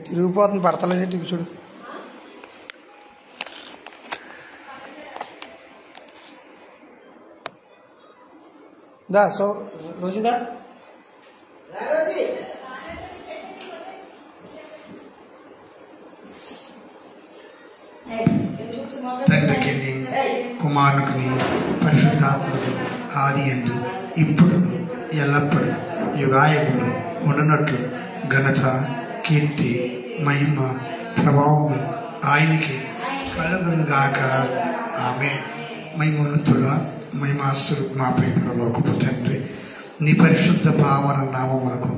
తిరిగిపోతుంది పడతలేదు చెట్టు చూడు. దా సో రోజుదా తండ్రికి కుమారునికి పరిశుద్ధాత్మకు ఆది యందు ఇప్పుడు ఎల్లప్పుడు యుగాయుగులు ఉండనట్లు ఘనత కీర్తి మహిమ ప్రభావం ఆయనకి కలుగునుగాక. ఆమె మహిమోన్నతుడ మహిమాసురు మా ప్రేమలోకపు తండ్రి, నీ పరిశుద్ధ భావన నామమునకు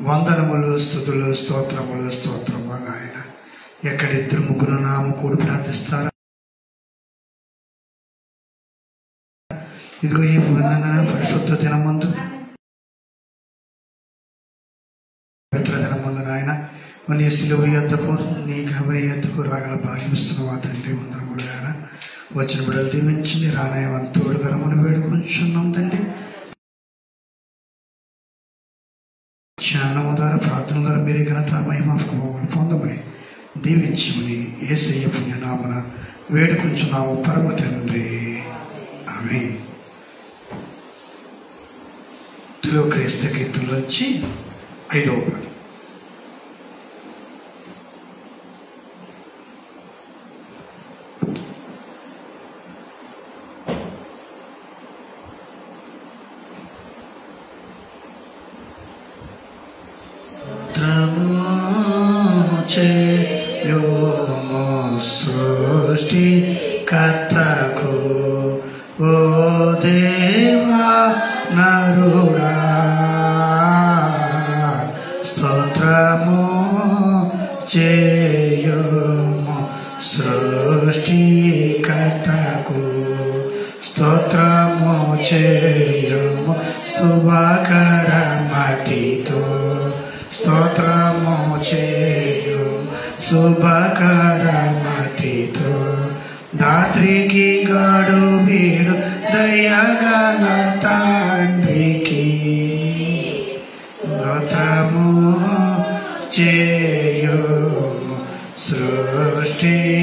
వందనములు స్తుతులు స్తోత్రములు స్తోత్రములు. ఆయన ఎక్కడిద్దరు ముగ్గురు నామ కూడి ప్రార్థిస్తారా? ఇదిగో ఈ పరిశుద్ధ దినమందు పవిత్ర దినమందు ఆయన నీ సిలువ యొద్దకు నీ గమని యొద్దకు రాగల భాగ్యమిస్తున్న తండ్రి వందనములు. ఆయన వచ్చిన బిడ్డలు దీవించి రానాయమని తోడుగరమని వేడుకొంచున్నాం తండ్రి. జ్ఞానము ద్వారా ప్రార్థన ద్వారా మీరే ఘనత మహిమ ప్రభావాలు పొందమని దీవించమని యేసయ్య పుణ్యనామన వేడుకొంచున్నాము పరమ తండ్రి. ఆమేన్. తెలుగు క్రైస్త కీర్తనల నుంచి 5వ భాగం. సృష్టి కర్తకు ఓ దేవా నరుడా స్తోత్రము చేయుము. సృష్టి కర్తకు స్తోత్రము చేయుము. శుభకరమతితో స్తోత్రము చేయుము. శుభకరమతితో దాత్రికి గడు వీడు దయగల తండ్రికి స్తోత్రము చేయుము. సృష్టికర్తకు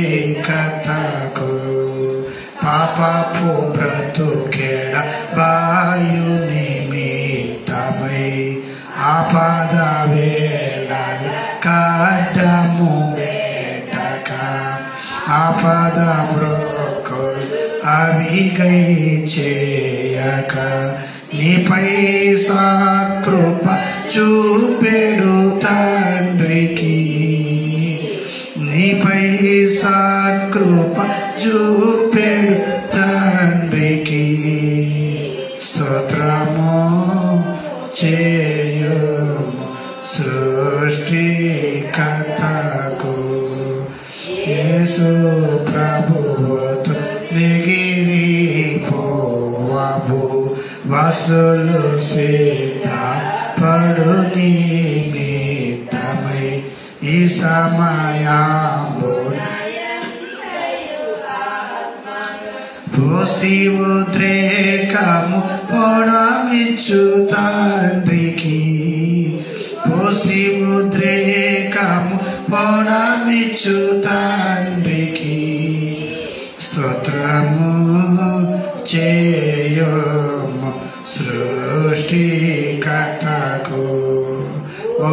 పాపపు బ్రతుకెడ వాయు నిమిత్తమై ఆపద వేళల కడ్డము బేటక ఆపద బ్రోకులు అవిగై చేయక నీపై సాకృప చూపెడు తండ్రికి నీపై సాకృప చూపెడు తండ్రికి స్తోత్రము చేయుము. సృష్టికర్తకు యేసు ప్రభువుతో దిగిరి పోవబు వసులు సిద్ధ పడు నిమిత్తమై ఈ సమయంలో పోసి ఉద్రేకము పొడమిచ్చు తండ్రికి పోసి ఉద్రేకము పొడమిచ్చు తండ్రికి స్తోత్రము చేయుము. సృష్టికర్తకు ఓ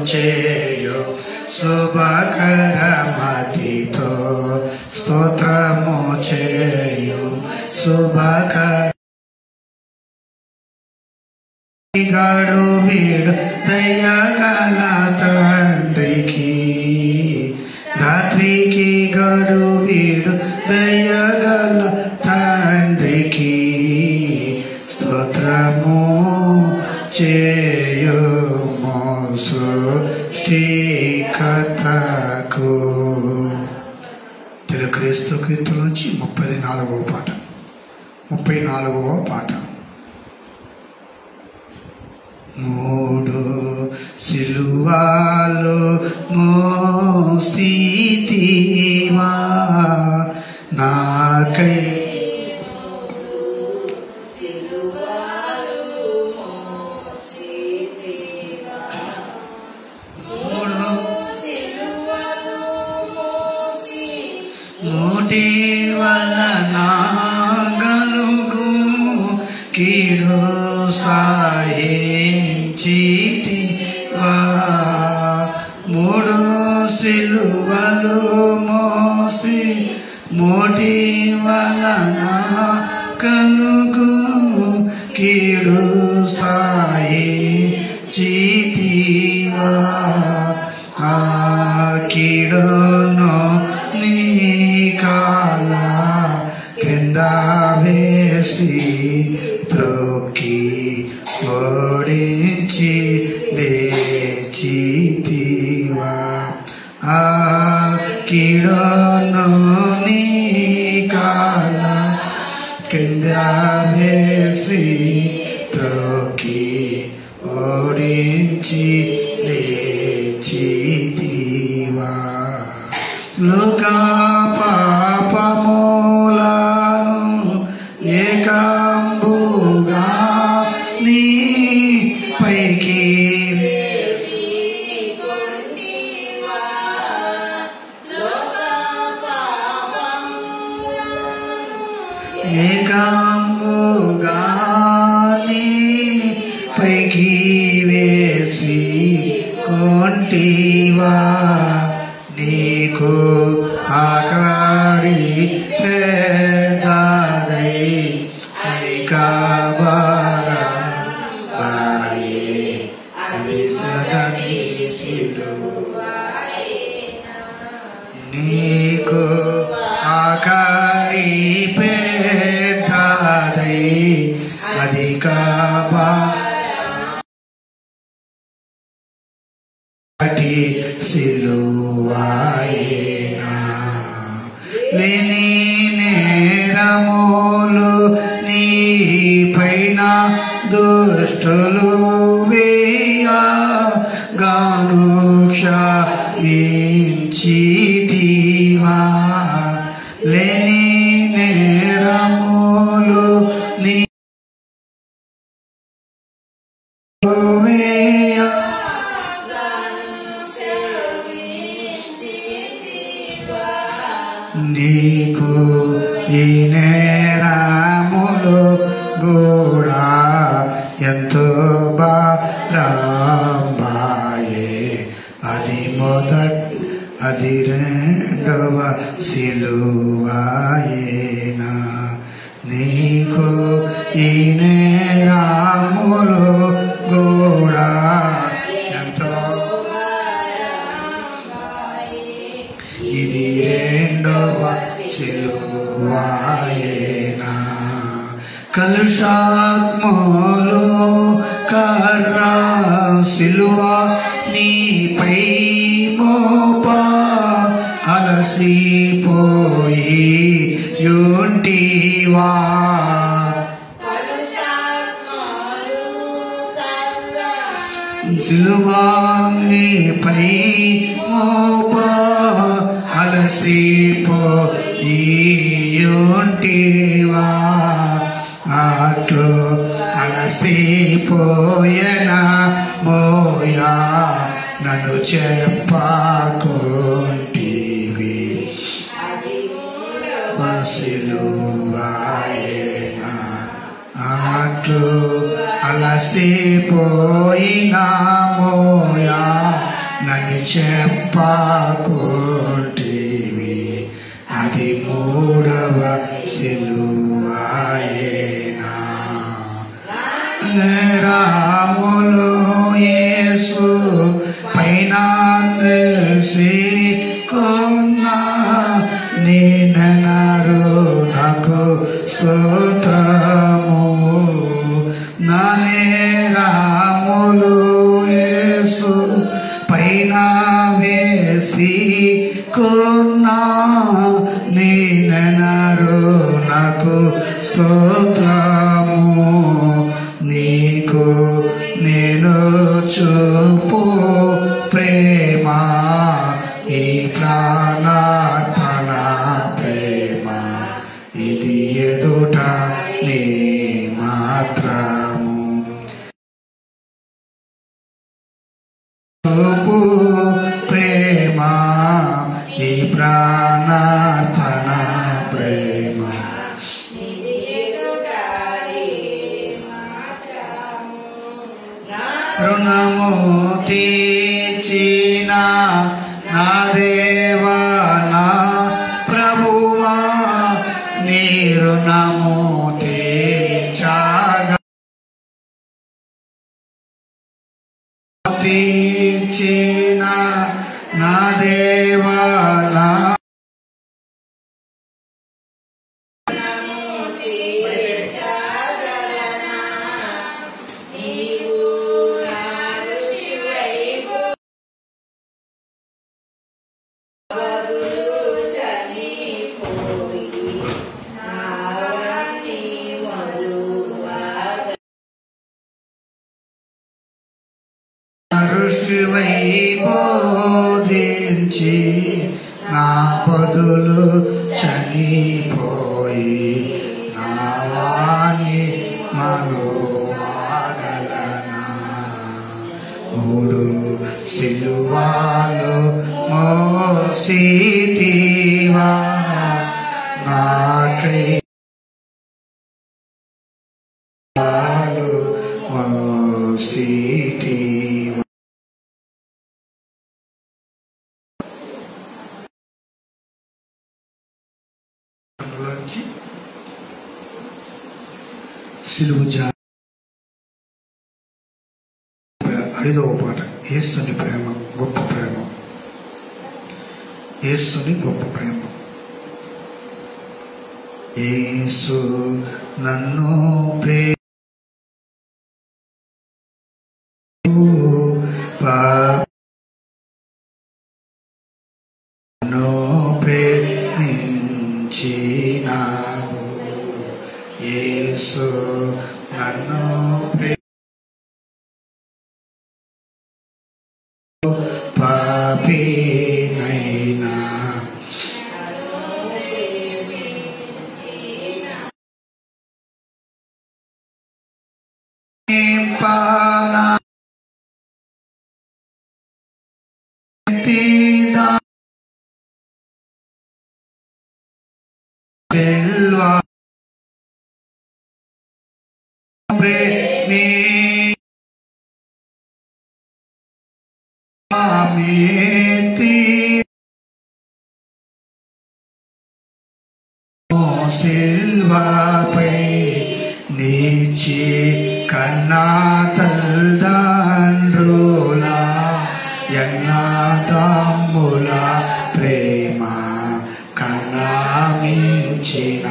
చేయు శుభకరమతితో స్తోత్రము చేయు. శుభకర గడు వీడు దయగల తండ్రికి రాత్రికి గడు వీడు దయగల తండ్రికి స్తోత్రము చేయుము. సృష్టికర్తకు తెలుగు క్రీస్తు కీర్తన నుంచి 34వ పాట. 34వ పాట. మూడు సిలువలో మోసితివా నాకై మూటి వలన గలుగు కీడు సాయించితివా మూడు సిలువలు మోసి మూటి వలన కలుగు కీడు సాయించితివా ఆ కీడును నీ కాల క్రింద వేసి త్రొక్కి ఓడించి లేచితివా ఆ కీడును నీ కాల క్రింద వేసి త్రొక్కి ఓడించి లేచితివా లోకా పాపమూలను ఏకాంబుగా నీ పైకి ఏకాంబుగా నీ పైకి వేసి కొంటివా నీకు ఆకాడి పేదాదై అధికాబారాయే నీకు ఆకాడి పేదాదై అధికాబా సిలువాయేనా లేని నేరములు నీ పైన దుష్టులు వేయా గాను క్షమించితివా లేని నేరములు నీ వేయా నీకు ఈ నేరములు కూడా ఎంతో బారాంబాయే అది అది రెండవ సిలువాయేనా నీకు ఈ నేరములు కూడా ఎంతో ఇది రెండవ సిలువాయేనా కలుషాత్మలో కర్రా సిలువ నీపై మోపా అలసిపోయి యుంటివా సిలువ నీపై మోపా అలసిపోయి యుంటివా అట్లు అలసిపోయేనా మోయా నన్ను చెప్పకుంటివి సిలువాయేనా అట్లు అలసిపోయినా మోయా నన్ను చెప్పకుంటివి అది మూడవ సిలువాయేనా రాములు యేసు పైన కొన్నా నేనన్నారు నాకు స్తోత్రము నానే రాములు యేసు పైన వేసి కొన్నా నేనన్నారు నాకు స్తోత్రము నీకు నేను చూపు ప్రేమ ఈ ప్రాణార్పణ ప్రేమ రుణము తీర్చిన నా దేవా నా ప్రభువా నీ రుణము తీర్చగా తీర్చిన నా దేవా నా ఋషివై బోధించి నా బదులు చనిపోయి నా వాణి మనోగలనా మూడు సిలువాలు మోసితివా నాకై మోసితివా సిలువ ఐదవ పాట యేసుని ప్రేమ గొప్ప ప్రేమ యేసుని గొప్ప ప్రేమ యేసు నన్ను ప్రేమించినావు యేసు నన్ను పాపినైనా పానా సెల్వా ప్రేమి సిల్వాపై నీచి కన్నా తల్దండ్రుల ఎన్నా తమ్ముల ప్రేమ కన్నా మించిన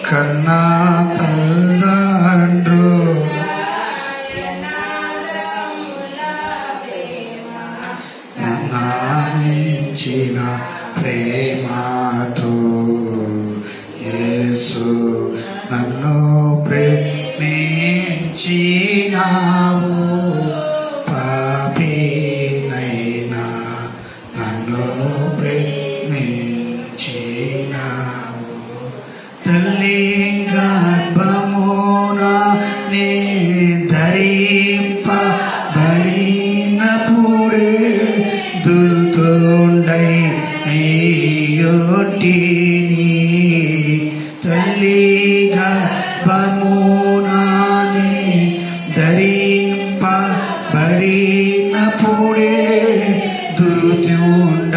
కన్నా తల్దండ్రు మించిన ప్రేమతో యేసు నన్ను ప్రేమించినావు పాపినైనా నన్ను ప్రేమించినావు తల్లి గర్భమున నీ ధరింపబడినప్పుడే దుర్తుండై నీయోటిని తల్లి గర్భమున నీ ధరింపబడినప్పుడే దుర్తుండ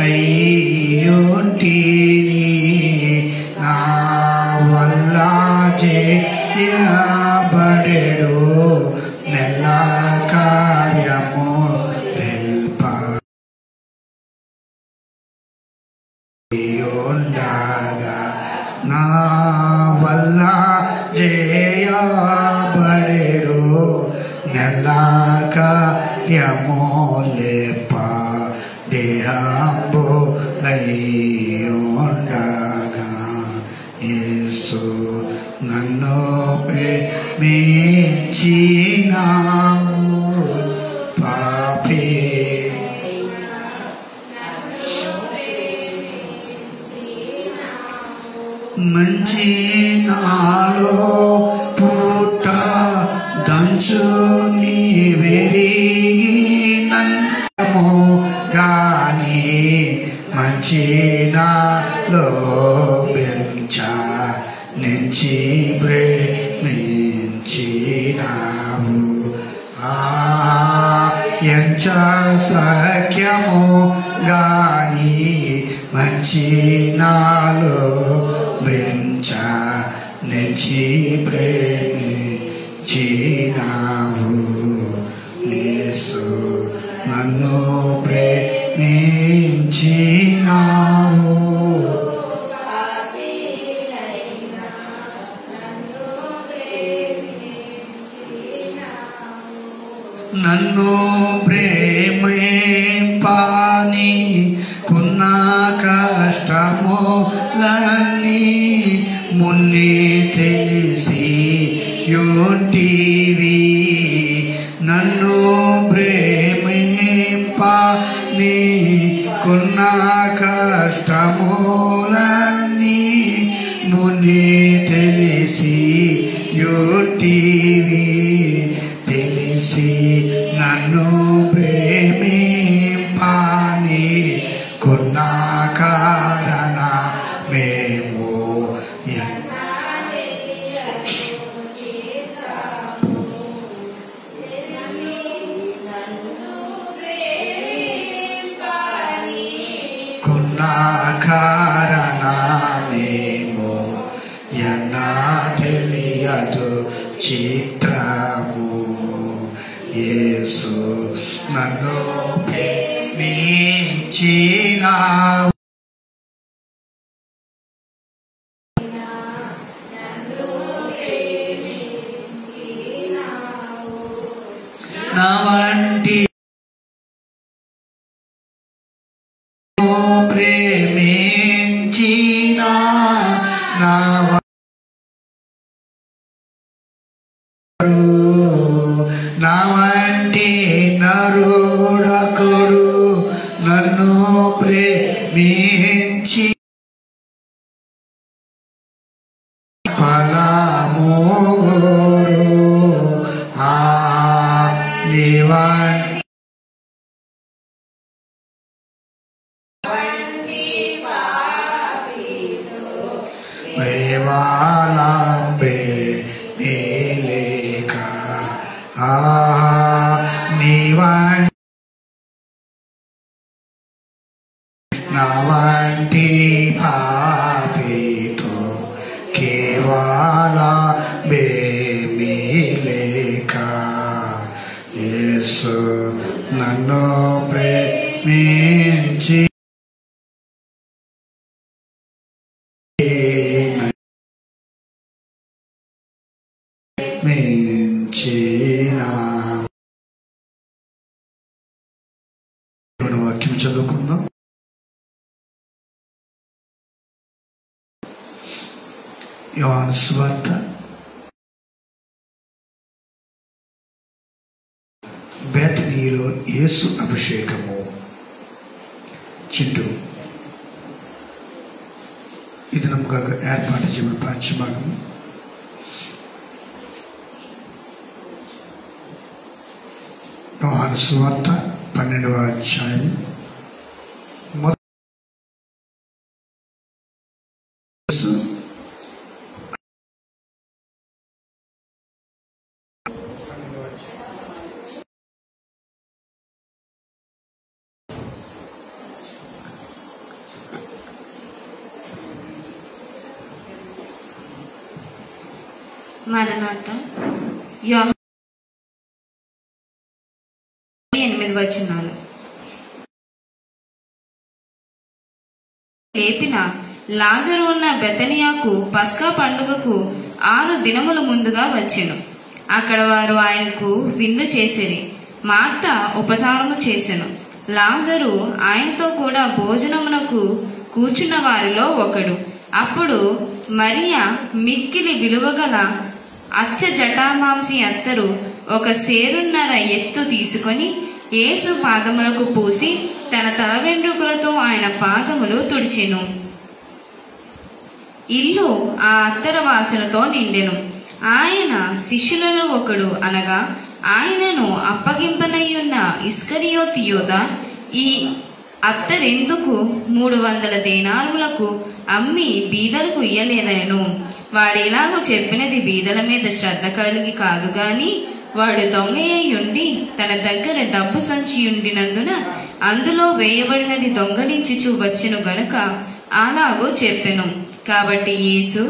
నయ్యోటిని నా వల్ల చేయబడెడు నెల కార్యము ఉండగా నా వల్ల చేయబడెడు నెల కార్యము లేప దేహంబు ఉండగా యేసు నన్ను ప్రేమించినావు పాపి మంచి నాలో పుట్ట మంచు నీ వెరిగినంతము గాని మంచి నాలో పెంచ నుంచి ప్రేమించినావు ఎంచ సఖ్యము గాని మంచి నాలో పెంచ నుంచి ప్రేమించినావు యేసు నన్ను ప్రేమించినావు నన్ను ప్రేమింపని కున్న కష్టములన్నీ మున్ని తెలిసి యుంటివి నన్ను ప్రేమింపని కున్న కష్టములన్నీ మున్ని తెలిసి యుంటివి తెలిసి నన్ను ప్రేమింపని కున్న కారణమేమో కున్న కారణమేమో ఎన్నా తెలియదు చిత్రము యేసు నన్ను ప్రేమించినావు నా వంటి ప్రేమించిన నా వంటి నరుడకుడు నన్ను ప్రేమించి ఫలముగోరు దేవాలంబే నీలేక నా వంటి పాపితో కేవల బేమిలేక యేసు నన్ను ప్రేమించి వాక్యం చదువుకుందాం. యోహాను సువార్త 8 బేతనీలో యేసు అభిషేకము. చింటూ ఇది నమ్మకంగా ఏర్పాటు చేయబడిన పాఠ్యభాగము. యోహాను సువార్త 12వ అధ్యాయం మరణాత 8 వచనాలు. లేపిన లాజరు ఉన్న బెతనియాకు పస్కా పండుగకు 6 దినముల ముందుగా వచ్చెను. అక్కడ వారు ఆయనకు విందు చేసిరి. మార్త ఉపచారము చేసెను. లాజరు ఆయనతో కూడా భోజనమునకు కూర్చున్న వారిలో ఒకడు. అప్పుడు మరియా మిక్కిలి విలువగల అచ్చ జటామాంసి అత్తరు 1 సేరున్నర ఎత్తు తీసుకొని యేసు పాదములకు పూసి తన తల వెంట్రుకలతో ఆయన పాదములు తుడిచెను. ఇల్లు ఆ అత్తర వాసనతో నిండెను. ఆయన శిష్యులలో ఒకడు, అనగా ఆయనను అప్పగింపనయ్యున్న ఇస్కరియోతు యూద ఈ అత్తరెందుకు 300 దేనారులకు అమ్మి బీదలకు ఇయ్యలేదనెను. వాడిలాగూ చెప్పినది బీదల మీద శ్రద్ధ కలిగి కాదు గాని, వాడు దొంగయ్యుండి తన దగ్గర డబ్బు సంచియుండినందున అందులో వేయబడినది దొంగలించుచూ వచ్చెను గనుక అలాగూ చెప్పెను. కాబట్టి యేసు,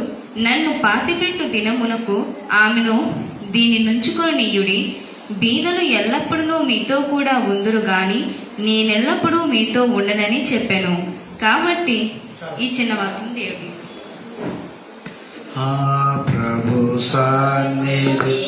నన్ను పాతిపెట్టు దినమునకు ఆమెను దీని నుంచుకొనియుడి, బీదలు ఎల్లప్పుడూ మీతో కూడా ఉందురు గాని నేనెల్లప్పుడూ మీతో ఉండనని చెప్పాను. కాబట్టి ఈ చిన్న వాక్యం దేవుడు. ప్రభు సన్నిధి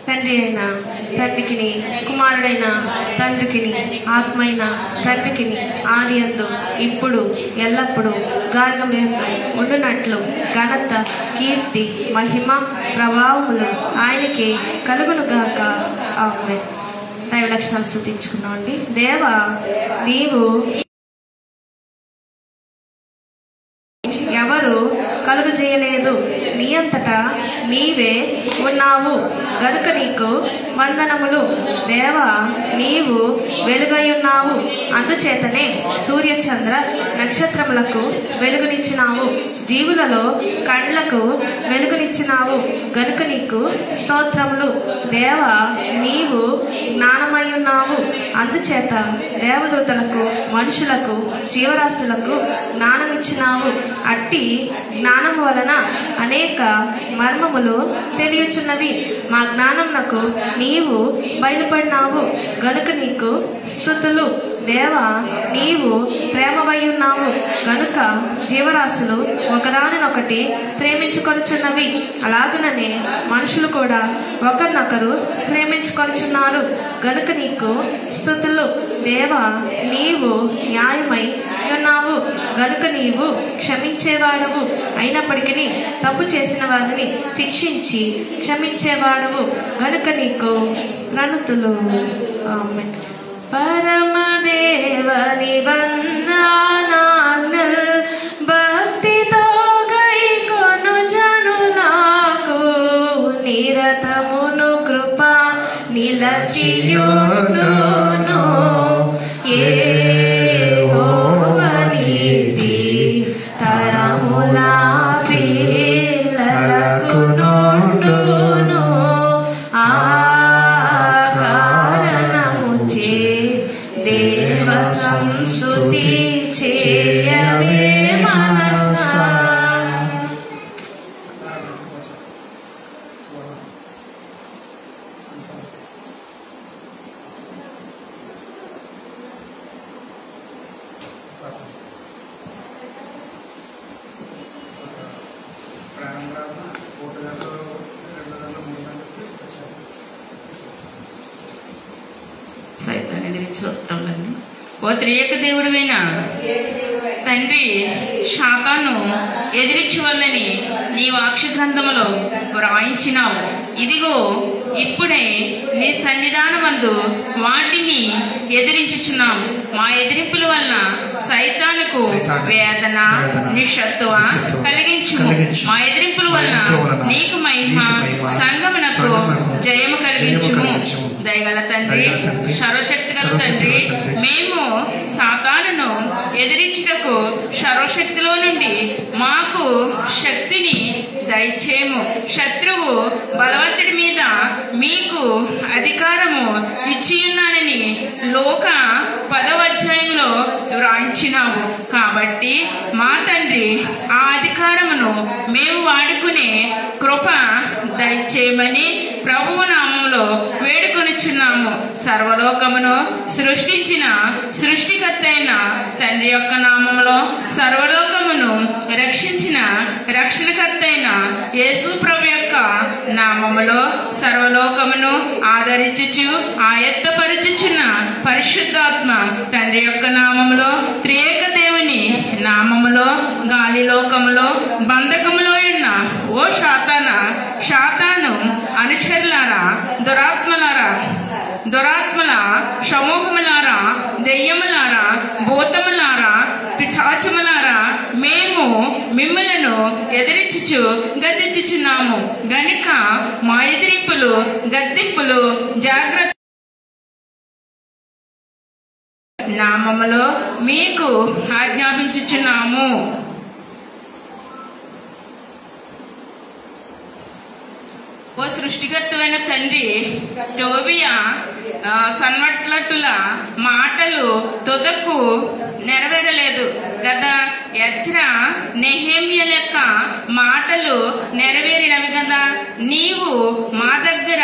తండ్రి అయిన తండ్రికిని, కుమారుడైన తండ్రికిని, ఆత్మైన తండ్రికిని ఆదియందు ఇప్పుడు ఎల్లప్పుడూ గార్గమయందు ఉండునట్లు ఘనత, కీర్తి, మహిమ, ప్రభావములు ఆయనకి కలుగునుగాక. ఆమేన్. దైవ లక్షణాలు స్తుతించుకున్నామండి. దేవా, నీవు ఎవరు కలుగు చేయలేదు, నీ అంతటా నీవే ఉన్నావు గనుక నీకు వందనములు. దేవా, నీవు వెలుగై ఉన్నావు, అందుచేతనే సూర్య చంద్ర నక్షత్రములకు వెలుగునిచ్చినావు, జీవులలో కండ్లకు వెలుగునిచ్చినావు గనుక నీకు స్తోత్రములు. దేవా, నీవు జ్ఞానమై ఉన్నావు, అందుచేత దేవదూతలకు, మనుషులకు, జీవరాశులకు జ్ఞానమిచ్చినావు. అట్టి జ్ఞానము వలన అనేక మర్మములు తెలియచున్నవి. మా జ్ఞానమునకు నీవు బయలుపడినావు గనుక నీకు స్తుతులు. దేవా, నీవు ప్రేమవై ఉన్నావు గనుక జీవరాశులు ఒకదానినొకటి ప్రేమించుకొనుచున్నవి. అలాగనే మనుషులు కూడా ఒకరినొకరు ప్రేమించుకొనుచున్నారు గనుక నీకు స్తుతులు. దేవా, నీవు న్యాయమై ఉన్నావు గనుక నీవు క్షమించేవాడవు, అయినప్పటికీ తప్పు చేసిన వారిని శిక్షించి క్షమించేవాడవు గనుక నీకు ప్రణతులు. ఆమేన్. పరమదేవని వందనాలు భక్తితో గైకొను జనులకు, నిరతమును కృప నిలచియును యెహోవా నీతి తరముల పిల్లలకు నుండును. ఆ కారణముచే దేవ సంస్తుతి చేయవే మనసా. సైతాన్ని ఎదిరించుకోవాలండి. ఓ త్రియేక దేవుడివైనా తండ్రి, శాతాను ఎదిరించవల్లని నీ వాక్య గ్రంథములో వ్రాయించినావు. ఇదిగో ఇప్పుడే నీ సన్నిధానమందు వాటిని ఎదిరించుచున్నాం. మా ఎదిరింపుల వలన సైతానుకు వేదన, నిషత్వ కలిగించుము. మా ఎదిరింపుల వలన నీకు మహిమ, సంగమునకు జయము కలిగించుము. దయగల తండ్రి, సర్వశక్తి గల తండ్రి, మేము సాతానును ఎదిరించుటకు సర్వశక్తిలో నుండి మాకు శక్తిని దయచేయము. శత్రువు బలవంతుడి మీద మీకు అధికారము ఇచ్చియున్నానని లోక 10వ అధ్యాయంలో వ్రాయించినావు. కాబట్టి మా తండ్రి, ఆ అధికారమును మేము వాడుకునే కృప దయచేయమని ప్రభువు నామములో వేడుకొని కోరుచున్నాము. సర్వలోకమును సృష్టించిన సృష్టికర్త అయిన తండ్రి యొక్క నామములో, సర్వలోకమును రక్షించిన రక్షణకర్త అయిన యేసు ప్రభు యొక్క నామములో, సర్వలోకమును ఆదరించుచు ఆయత్తపరచుచున్న పరిశుద్ధాత్మ తండ్రి యొక్క నామములో, త్రియేక దేవుని నామములో, గాలి లోకములో బంధకములో ఉన్న ఓ శాతాను అనుచరులారా, దురాత్మల సమూహములారా, దెయ్యములారా, భూతములారా, పిశాచములారా, మేము మిమ్మలను ఎదిరించుచు గద్దించుచున్నాము గనుక మా గద్దింపులు జాగ్రత్త నామములో మీకు ఆజ్ఞాపించుచున్నాము. ఓ సృష్టికర్తమైన తండ్రి, టోబియా సన్వట్లటుల మాటలు తుదకు నెరవేరలేదు కదా. ఎజ్రా నెహెమ్యా యొక్క మాటలు నెరవేరినవి కదా. నీవు మా దగ్గర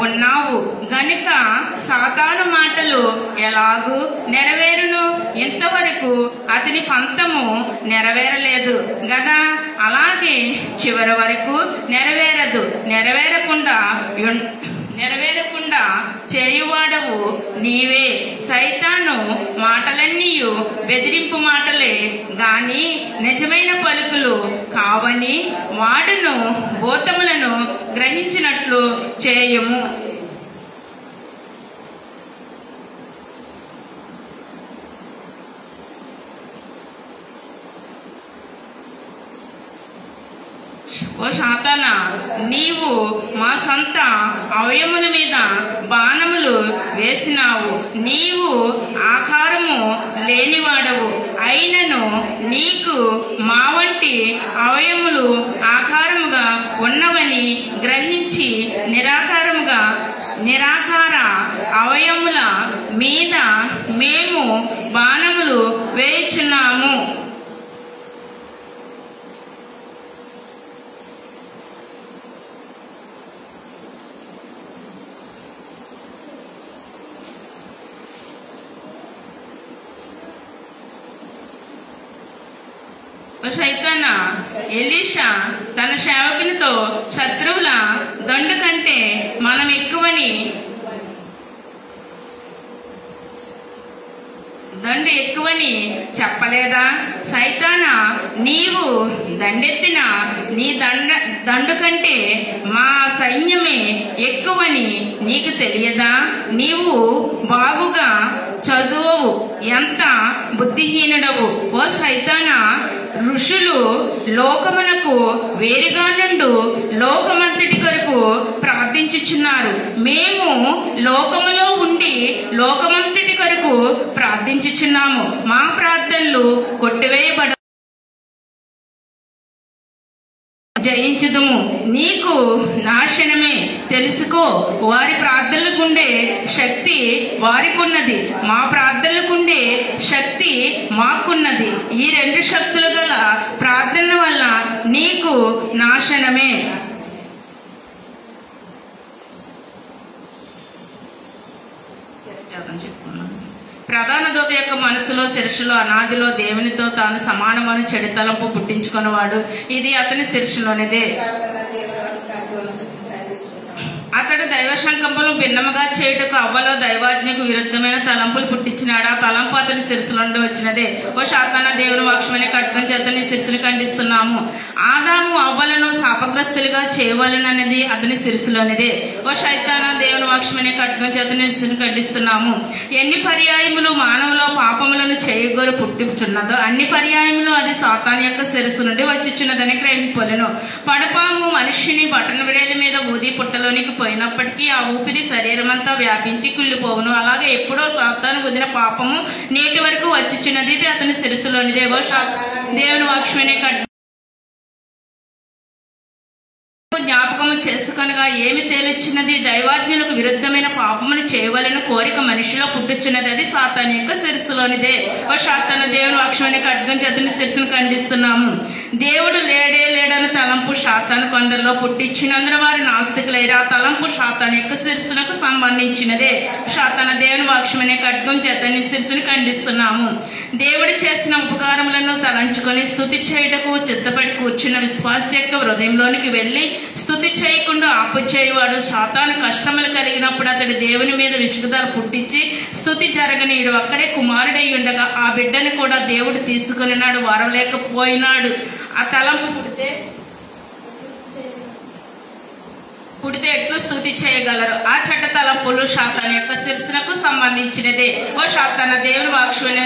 ఉన్నావు గనుక సాతాను మాటలు ఎలాగూ నెరవేరును? ఇంతవరకు అతని పంతము నెరవేరలేదు గదా. అలాగే చివరి వరకు నెరవేరదు. నెరవేరకుండా చేయువాడవు నీవే. సైతాను మాటలన్నీ బెదిరింపు మాటలే గాని నిజమైన పలుకులు కావని వాడును భూతములను గ్రహించినట్లు చేయుము. ఓ సాతానా, నీవు మా సొంత అవయముల మీద బాణములు వేసినావు. నీవు ఆకారము లేనివాడవు అయినను నీకు మా వంటి అవయములు ఆకారముగా ఉన్నవని గ్రహించి నిరాకార అవయముల మీద మేము బాణములు వేయుచున్నాము. సైతానా, ఎలీషా తన సేవకునితో శత్రువుల దండు కంటే మనం ఎక్కువని చెప్పలేదా? సైతానా, నీవు దండెత్తిన నీ దండు కంటే మా సైన్యమే ఎక్కువని నీకు తెలియదా? నీవు బాగుగా చదువు, ఎంత బుద్ధిహీనుడవు. ఓ సైతానా, ఋషులు లోకమునకు వేరుగా నుండు లోకమంతటి కొరకు ప్రార్థించుచున్నారు. మేము లోకములో ఉండి లోకమంతటి కొరకు ప్రార్థించుచున్నాము. మా ప్రార్థనలు కొట్టివేయబడ జయించుదుము. నీకు నాశనమే. తెలుసుకో, వారి ప్రార్థనలకుండే శక్తి వారికున్నది, మా ప్రార్థనలకుండే శక్తి మాకున్నది. ఈ రెండు శక్తులు గల ప్రార్థన వల్ల నీకు నాశనమే. ప్రధాన దూత యొక్క మనసులో శిరస్సులో అనాదిలో దేవునితో తాను సమానమైన చెడు తలంపు పుట్టించుకున్నవాడు. ఇది అతని శిరస్సులోనిదే. అతడు దైవ సంకల్పం భిన్నముగా చేయుటకు అవ్వలో దైవాజ్ఞకు విరుద్ధమైన తలంపులు పుట్టించినాడు. ఆ తలంపు అతని శిరస్సు నుండి వచ్చినదే. ఓ శాతాన, దేవుని వాక్యమనే ఖడ్గం చేత నీ శిరస్సును ఖండిస్తున్నాము. ఆదాము అవ్వలను శాపగ్రస్తులుగా చేయవలననేది అతని శిరస్సులోనిదే. ఓ శైతాన, దేవుని వాక్యమనే ఖడ్గం చేత నీ శిరస్సును ఖండిస్తున్నాము. ఎన్ని పర్యాయములు మానవులో పాపములను చేయగోరు పుట్టించున్నదో అన్ని పర్యాయములు అది సాతాను యొక్క శిరస్సు నుండి వచ్చిచున్నదని గ్రహింపలేను. పడపాము మనుష్యుని బటన విడేల మీద ఊది పుట్టలోనికి పోయినప్పటికీ ఆ ఊపిరి శరీరమంతా వ్యాపించి కుళ్ళిపోవును. అలాగే ఎప్పుడో సాతాను వదిన పాపము నేటి వరకు వచ్చిచున్నది. ఇది అతని శిరస్సులోనిదే. దేవుని వాక్యమనే జ్ఞాపకము చేసుకొనగా ఏమి తేలిచ్చినది? దైవాజ్ఞలకు విరుద్ధమైన పాపమును చేయవలన కోరిక మనిషిలో పుట్టుచున్నది. అది సాతాను యొక్క శిరస్సులోనిదే. ఓ సాతాను, దేవుని వాక్యమనే ఖడ్గం చేత నీ శిరస్సును ఖండిస్తున్నాము. దేవుడు లేడే లేడని తలంపు సాతాను కొందరిలో పుట్టించినందున వారి నాస్తికులైరా. తలంపు సాతాను యొక్క శిరస్సునకు సంబంధించినదే. సాతాను దేవుని వాక్యమనే ఖడ్గం చేత నీ శిరస్సును ఖండిస్తున్నాము. దేవుడు చేసిన ఉపకారములను తలంచుకొని స్తుతి చేయుటకు చిత్తపడి కూర్చున్న విశ్వాస యొక్క హృదయంలోనికి వెళ్లి స్తుతి చేయకుండా ఆపు చేయువాడు సాతాను కష్టములు కలిగినప్పుడు అతడు దేవుని మీద విసుగుదల పుట్టించి స్తుతి జరగనీయుడు. అక్కడే కుమారుడై ఉండగా ఆ బిడ్డను కూడా దేవుడు తీసుకున్నాడు, వరవలేకపోయినాడు. ఆ తలంపు పుడితే ఎట్లు స్తుతి చేయగలరు? ఆ చెడ్డ తలంపులు సాతాను యొక్క శిరస్సునకు సంబంధించినదే. ఓ సాతాను, దేవుని వాక్యమనే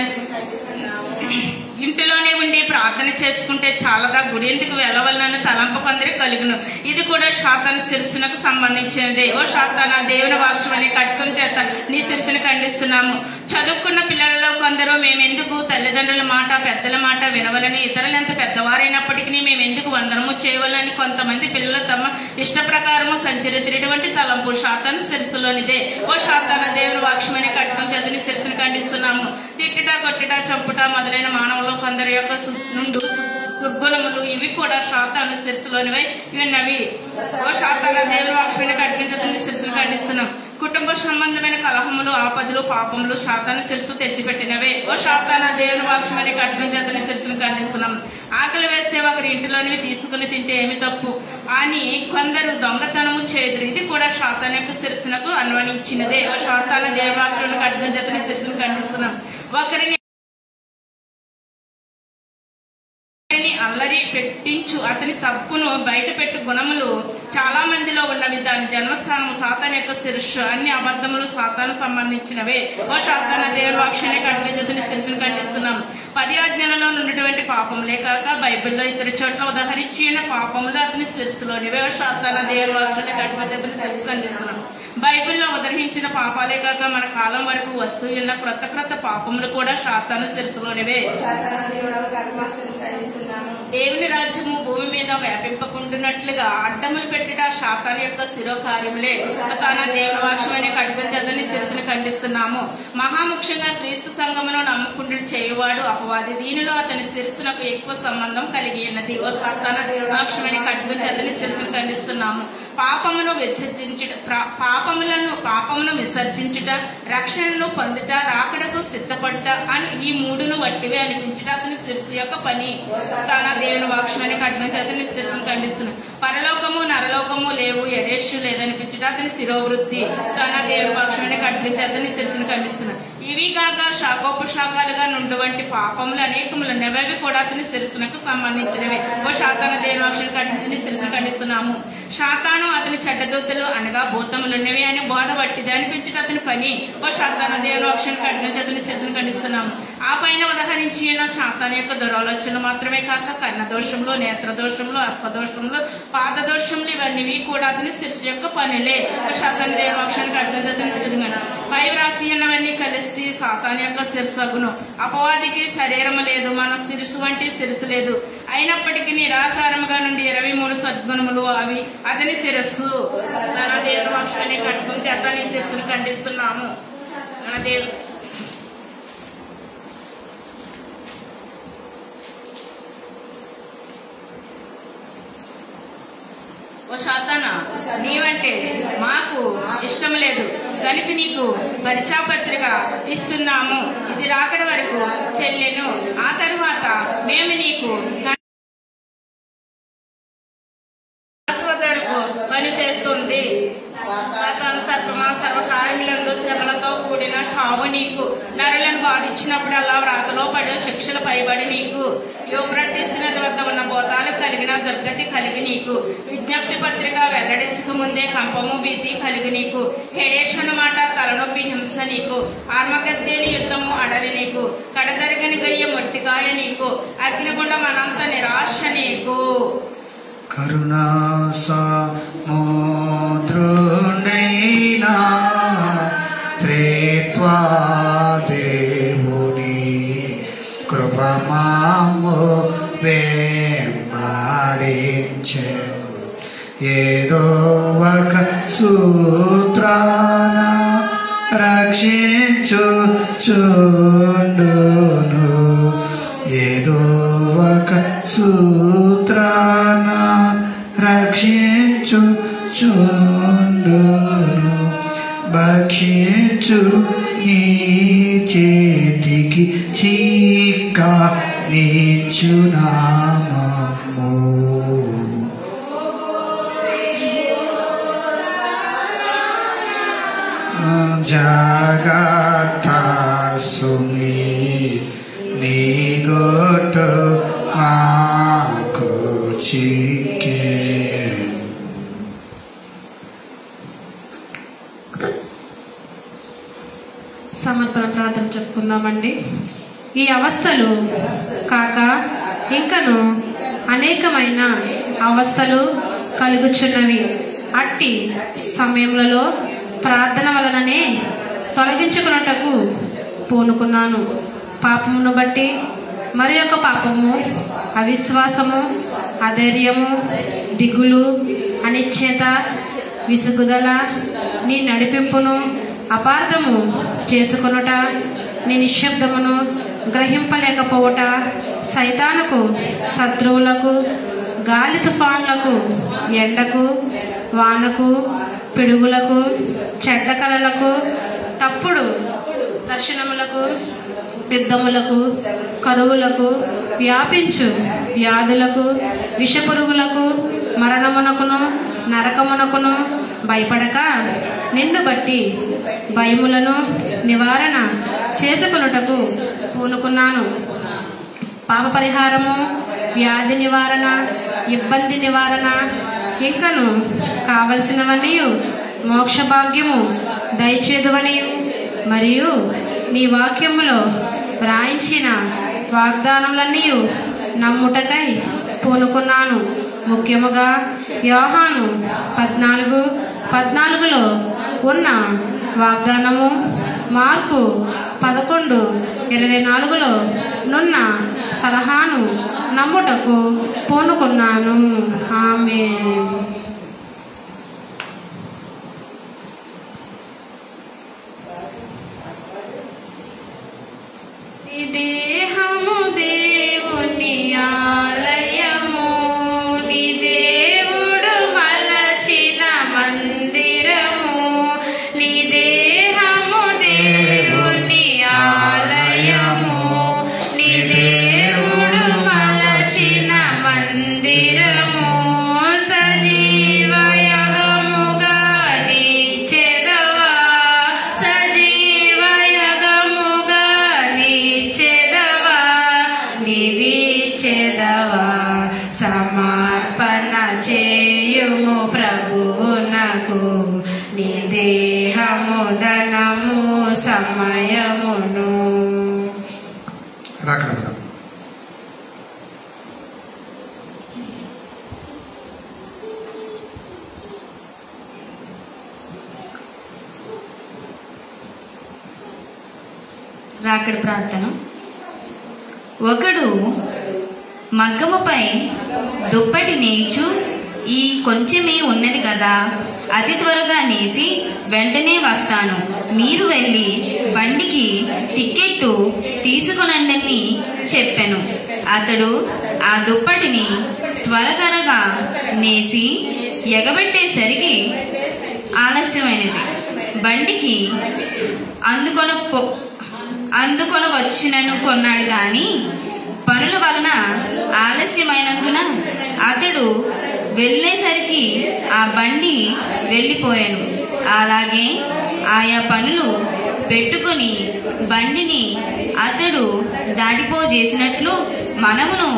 ఇంటిలోనే ఉండి ప్రార్థన చేసుకుంటే చాలదా, గుడి ఇంటికి వెళ్ళవలనని తలంపు కొందరు కలుగును. ఇది కూడా సాతాను శిరస్సునకు సంబంధించినదే. ఓ సాతాను, దేవుని వాక్యమనే ఖడ్గం చేత నీ శిరస్సును ఖండిస్తున్నాము. చదువుకున్న పిల్లలలో కొందరు మేమెందుకు తల్లిదండ్రుల మాట పెద్దల మాట వినవలని, ఇతరులు ఎంత పెద్దవారైనప్పటికీ మేమెందుకు వందనము చేయవలని కొంతమంది పిల్లలు తమ ఇష్ట ప్రకారము సంచరితున్నటువంటి తలంపు సాతాను శిరస్సులోనిదే. ఓ సాతాను, దేవుని వాక్యమనే ఖడ్గం చేత నీ శిరస్సును ఖండిస్తున్నాము. తిట్టుట కొట్టుట చంపుట మొదలైన మానవులు కొందరి యొక్క నుండు దుర్గుణములు ఇవి కూడా సాతాను శిరస్సులోనివై ఉన్నవి. ఓ సాతాను, దేవుని వాక్యమనే ఖడ్గం చేత నీ శిరస్సును ఖండిస్తున్నాం. కుటుంబ సంబంధమైన కలహములు ఆపదలు పాపములు సాతాను శిరస్సు తెచ్చిపెట్టినవే. ఓ సాతాను, దేవుని వాక్యమనే ఖడ్గం చేత నీ శిరస్సును ఖండిస్తున్నాం. ఆకలి వేస్తే ఒకరి ఇంటిలోనివి తీసుకుని తింటే ఏమి తప్పు అని కొందరు దొంగతనము చేదురు. ఇది కూడా సాతాను యొక్క శిరస్సునకు అన్వయించినదే. ఓ సాతాను, దేవుని వాక్యమనే ఖడ్గం చేత నీ శిరస్సును ఖండిస్తున్నాం. ఒకరిని అల్లరి పెట్టించు అతని తప్పును బయట పెట్టు గుణములు చాలా మందిలో ఉన్నవి. దాని జన్మస్థానము సాతాను యొక్క శిరస్సు. అన్ని అబద్ధములు సాతాను సంబంధించినవే. ఓ సాతాను, దేవుని వాక్యమనే ఖడ్గం చేత నీ శిరస్సును ఖండిస్తున్నాం. 10 ఆజ్ఞలలో ఉన్నటువంటి పాపములే కాక బైబిల్లో ఇతర చోట్ల ఉదాహరించిన పాపములు అతని శిరస్సులోనివే. ఓ సాతాను, దేవుని వాక్యమనే ఖడ్గం చేత నీ శిరస్సును ఖండిస్తున్నాం. బైబిల్లో ఉదహరించిన పాపాలే కాక మన కాలం వరకు వస్తూ ఉన్న క్రొత్త పాపములు కూడా సాతాను శిరస్సులోనివే. దేవుని రాజ్యము భూమి మీద వ్యాపింపకుంటున్నట్లుగా అడ్డములు పెట్టుట సాతాను యొక్క శిరోకార్యములే. సాతాను, దేవుని వాక్యమనే ఖడ్గం చేత నీ శిరస్సును ఖండిస్తున్నాము. మహాముఖ్యంగా క్రీస్తు సంఘమును నమ్ముకుంటూ చేయువాడు అపవాది. దీనిలో అతని శిరస్సునకు ఎక్కువ సంబంధం కలిగి ఉన్నది. ఓ సాతాను, దేవుని వాక్యమనే ఖడ్గం చేత నీ శిరస్సును ఖండిస్తున్నాము. పాపమును విసర్జించుట రక్షణను పొందుట రాకడకు సిద్ధపడుట అని ఈ మూడును వట్టివే అనిపించుట అతని శిరస్సు యొక్క పని. సాతాను, దేవుని వాక్యమనే ఖడ్గం చేత నీ శిరస్సును ఖండిస్తున్నాం. పరలోకము నరలోకము లేవు, యరేషు లేదనిపించుట అతని శిరోవృత్తి. సాతాను, దేవుని వాక్యమనే ఖడ్గం చేత నీ శిరస్సును ఖండిస్తున్నాం. ఇవి కాక శాఖోపశాఖలుగా నుండి వంటి పాపములు అనేకములు నెవవి కూడా అతని శిరస్సునకు సంబంధించినవి. ఓ సాతాను, దేవుని వాక్యమనే నీ శిరస్సును ఖండిస్తున్నాము. సాతాను అతని చెడ్డదూతలు అనగా భూతములున్నవి అని బోధ పట్టిది అనిపించుట అతని పని. ఓ సాతాను, దేవుని వాక్యమనే ఖడ్గం చేత నీ శిరస్సును ఖండిస్తున్నాము. ఆ పైన ఉదహరించిన సాతాను యొక్క దురాలోచనలు మాత్రమే కాక కర్ణ దోషములు, నేత్ర దోషములు, అల్పదోషములు, పాద దోషములు ఇవన్నీ కూడా అతని శిరస్సు యొక్క పనులే. ఓ సాతాను, దేవుని వాక్యమనే ఖడ్గం చేత నీ శిరస్సును పై వ్రాసి ఉన్నవన్నీ కలిసి సాతాను యొక్క శిరస్సు అగును. అపవాదికి శరీరము లేదు, మన శిరస్సు వంటి శిరస్సు లేదు. అయినప్పటికీ నిరాకారముగా నుండి 23 సద్గుణములు అవి అతని శిరస్సు. తన దేవుని వాక్యమనే ఖడ్గం చేత నీ శిరస్సును ఖండిస్తున్నాము. ఓ సాతానా, నీవంటే మాకు ఇష్టం లేదు కనుక నీకు పరిచయపత్రిక ఇస్తున్నాము. ఇది రాకడ వరకు చెల్లెను. ఆ తరువాత మేము నీకు పని చేస్తుంది. సాతాను సర్పమా, సర్వకార్యములందు శ్రమలతో కూడిన చావు నీకు. నరులను బాధించినప్పుడు అలా వ్రాతలో పడే శిక్షలు పైబడి నీకు. యూఫ్రటీస్ నది వద్ద ఉన్న భూతాలు కలిగిన దుర్గతి కలిగి నీకు. విజ్ఞప్తి పత్రిక వెల్లడించక ముందే కంపము భీతి కలిగి నీకు. హెడేష్ అన్నమాట తలనొప్పి హింస నీకు. ఆర్మగద్దేని యుద్ధము అడలి నీకు. కడదరిగని గయ్య మొట్టికాయ నీకు. అగ్నిగుండం అనంత నిరాశ నీకు. కరుణా సముద్రుడైనా త్రిత్వా దేవుని కృప మాము వెంబడించెను. ఏదో ఒక సూత్రాన రక్షించుచుండును. ఏదో ఒక సూత్రాన రక్షించుచుండును భక్షించు నీ చేతికి చీక నీచునామము జగత సుమి నీ గోటు మాకు చిక్కే సమర్పణ ప్రార్థన చెప్పుకుందామండి. ఈ అవస్థలు కాక ఇంకను అనేకమైన అవస్థలు కలుగుచున్నవి. అట్టి సమయములలో ప్రార్థన వలననే తొలగించుకున్నటకు పూనుకున్నాను. పాపమును బట్టి మరి యొక్క పాపము, అవిశ్వాసము, అధైర్యము, దిగులు, అనిశ్చేత, విసుగుదల, నీ నడిపింపును అపార్థము చేసుకొనుట, నీ నిశ్శబ్దమును గ్రహింపలేకపోవుట, సైతానుకు, శత్రువులకు, గాలి తుఫాన్లకు, ఎండకు, వానకు, పిడుగులకు, చెడ్డ కలలకు, తప్పుడు దర్శనములకు, యుద్ధములకు, కరువులకు, వ్యాపించు వ్యాధులకు, విషపురుగులకు, మరణమునకును నరకమునకును భయపడక నిన్ను బట్టి భయములను నివారణ చేసుకొనుటకు పూనుకున్నాను. పాప పరిహారము, వ్యాధి నివారణ, ఇబ్బంది నివారణ, ఇంకను కావలసినవన్నీ మోక్ష భాగ్యము దయచేదువనియు మరియు నీ వాక్యములో వ్రాయించిన వాగ్దానములన్నీ నమ్ముటకై పూనుకున్నాను. ముఖ్యముగా యోహాను 14:14లో ఉన్న వాగ్దానము, మార్కు 11:24లో నున్న సలహాను నమ్ముటకు పూనుకున్నాను. ఆమేన్. దేహము దేవుని ఆలయము, నీ దేవుడు మలచిన మందిరము. నీ దేహము దేవుని ఆలయము, నీ దేవుడు మలచిన మందిరము. సజీవయగముగా నీచెదవా, సజీవయగముగా నీచెదవా, నీవిచెదవా. సమర్పణ చేయుము ప్రభువునకు, నీ దేహము ధనము సమయమును. రాకడ రాకడ ప్రార్థన. ఒకడు మగ్గముపై దుప్పటి నేచు, ఈ కొంచెమే ఉన్నది కదా, అతి త్వరగా నేసి వెంటనే వస్తాను, మీరు వెళ్ళి బండికి టిక్కెట్టు తీసుకొనండని చెప్పెను. అతడు ఆ దుప్పటిని త్వరగా నేసి ఎగబెట్టేసరికి ఆలస్యమైనది. బండికి అందుకొనవచ్చునను కొన్నాడు గాని పనుల వలన ఆలస్యమైనందున అతడు వెళ్ళేసరికి ఆ బండి వెళ్ళిపోయాను. అలాగే ఆయా పనులు పెట్టుకొని బండిని అతడు దాటిపోజేసినట్లు మనమును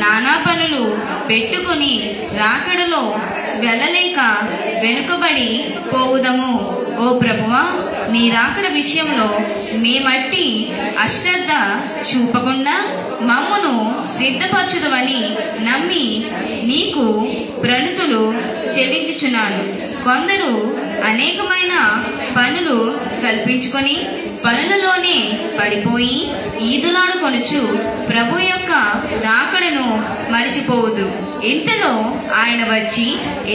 నానా పనులు పెట్టుకొని రాకడలో వెళ్ళలేక వెనుకబడి పోవుదము. ఓ ప్రభువా, నీ రాకడ విషయంలో మేమట్టి అశ్రద్ధ చూపకుండా మమ్మును సిద్ధపరచుదవని నమ్మి నీకు ప్రణతులు చెల్లించుచున్నాను. కొందరు అనేకమైన పనులు కల్పించుకొని పనులలోనే పడిపోయి ఈదులాడుకొనుచు ప్రభు యొక్క రాకడను మరిచిపోవుదురు. ఇంతలో ఆయన వచ్చి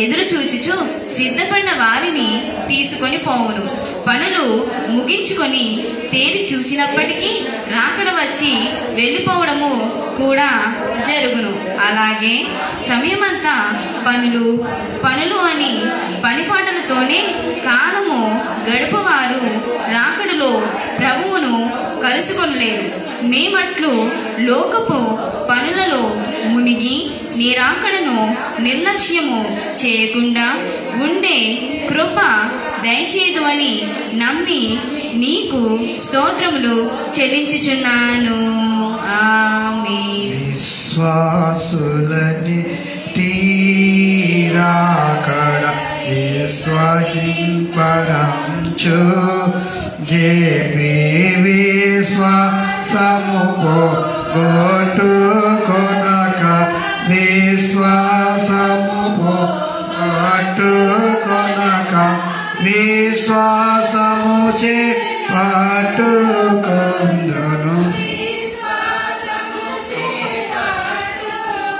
ఎదురు చూచుచు సిద్ధపడిన వారిని తీసుకొని పోవును. పనులు ముగించుకొని తేరి చూసినప్పటికీ రాకడ వచ్చి వెళ్ళిపోవడము కూడా జరుగును. అలాగే సమయమంతా పనులు అని పనిపాటలతోనే కాలము గడుపువారు రాకడలో ప్రభువును కలుసుకొనలేరు. మేమట్లు లోకపు పనులలో మునిగి నీ రాకడను నిర్లక్ష్యము చేయకుండా ఉండే కృప దయచేదు అని నమ్మి నీకు స్తోత్రములు చెల్లించుచున్నాను. ఆమేన్. విశ్వాసులని తీరాకడ విశ్వసింపరంచు జేపి విశ్వాసము పోగొట్టుకొనక విశ్వాసము పోగొట్టుకొనక విశ్వాసము చే పట్టుకొందును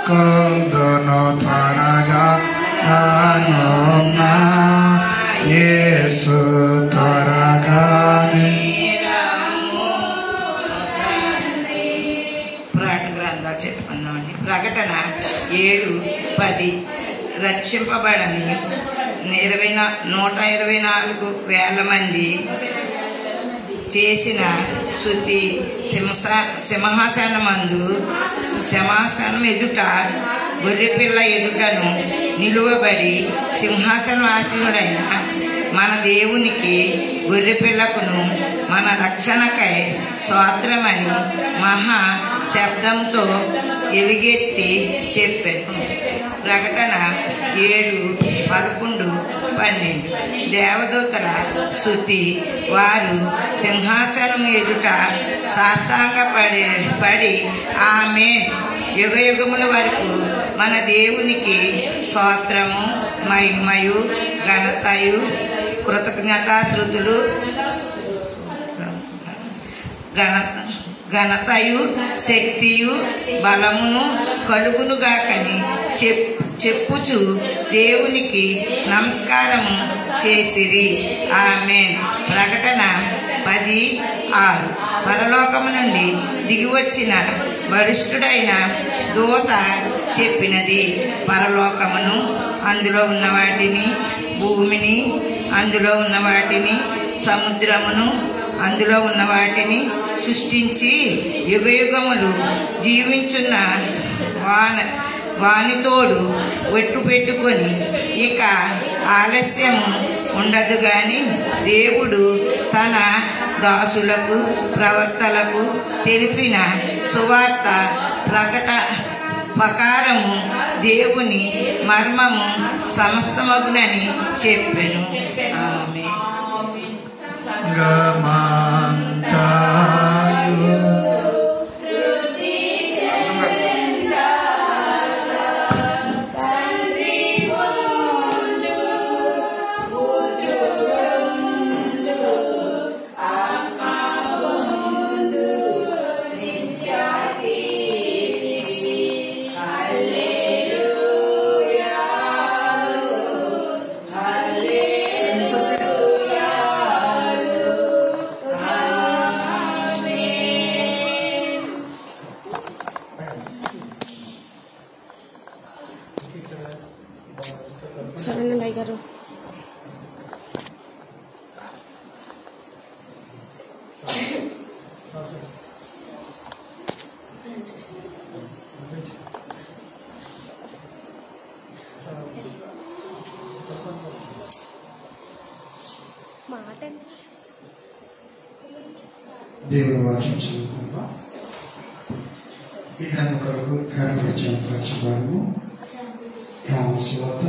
కొందును త్వరగా నా యేసు త్వరగా పురాణ గ్రంథాలు చెప్పుకుందామండి. ప్రకటన 7:10 రక్షింపబడని 124,000 మంది చేసిన శృతి సింహాసనం ఎదుట గొర్రెపిల్ల ఎదుటను నిలువబడి సింహాసనం ఆసీనుడైన మన దేవునికి గొర్రెపిల్లకును మన రక్షణకై స్తోత్రమని మహా శబ్దంతో ఎలుగెత్తి చెప్పాను. ప్రకటన 7:11-12 దేవదూతల స్తుతి వారు సింహాసనం ఎదుట సాష్టాంగ పడి ఆమేన్ యుగయుగముల వరకు మన దేవునికి స్తోత్రము మహిమయు ఘనతయు కృతజ్ఞతాశ్రుతులు ఘనతయు శక్తియు బలమును కలుగునుగాకని చెప్పుచు దేవునికి నమస్కారము చేసిరి. ఆమేన్. ప్రకటన 10:6 పరలోకము నుండి దిగివచ్చిన వరిష్ఠుడైన దూత చెప్పినది, పరలోకమును అందులో ఉన్న వాటిని, భూమిని అందులో ఉన్న వాటిని, సముద్రమును అందులో ఉన్న వాటిని సృష్టించి యుగయుగములు జీవించున్న వానితోడు ఒట్టు పెట్టుకొని ఇక ఆలస్యము ఉండదు గాని దేవుడు తన దాసులకు ప్రవక్తలకు తెలిపిన సువార్త ప్రకారము దేవుని మర్మము సమస్తమగునని చెప్పెను. ఆమేన్. సరేనండి అయ్యగారు. దేవుని వాక్యం చదువుకుందాం. ఇతని కొరకు ఏర్పరిచిన ప్రచుభాగము యోహాను సువార్త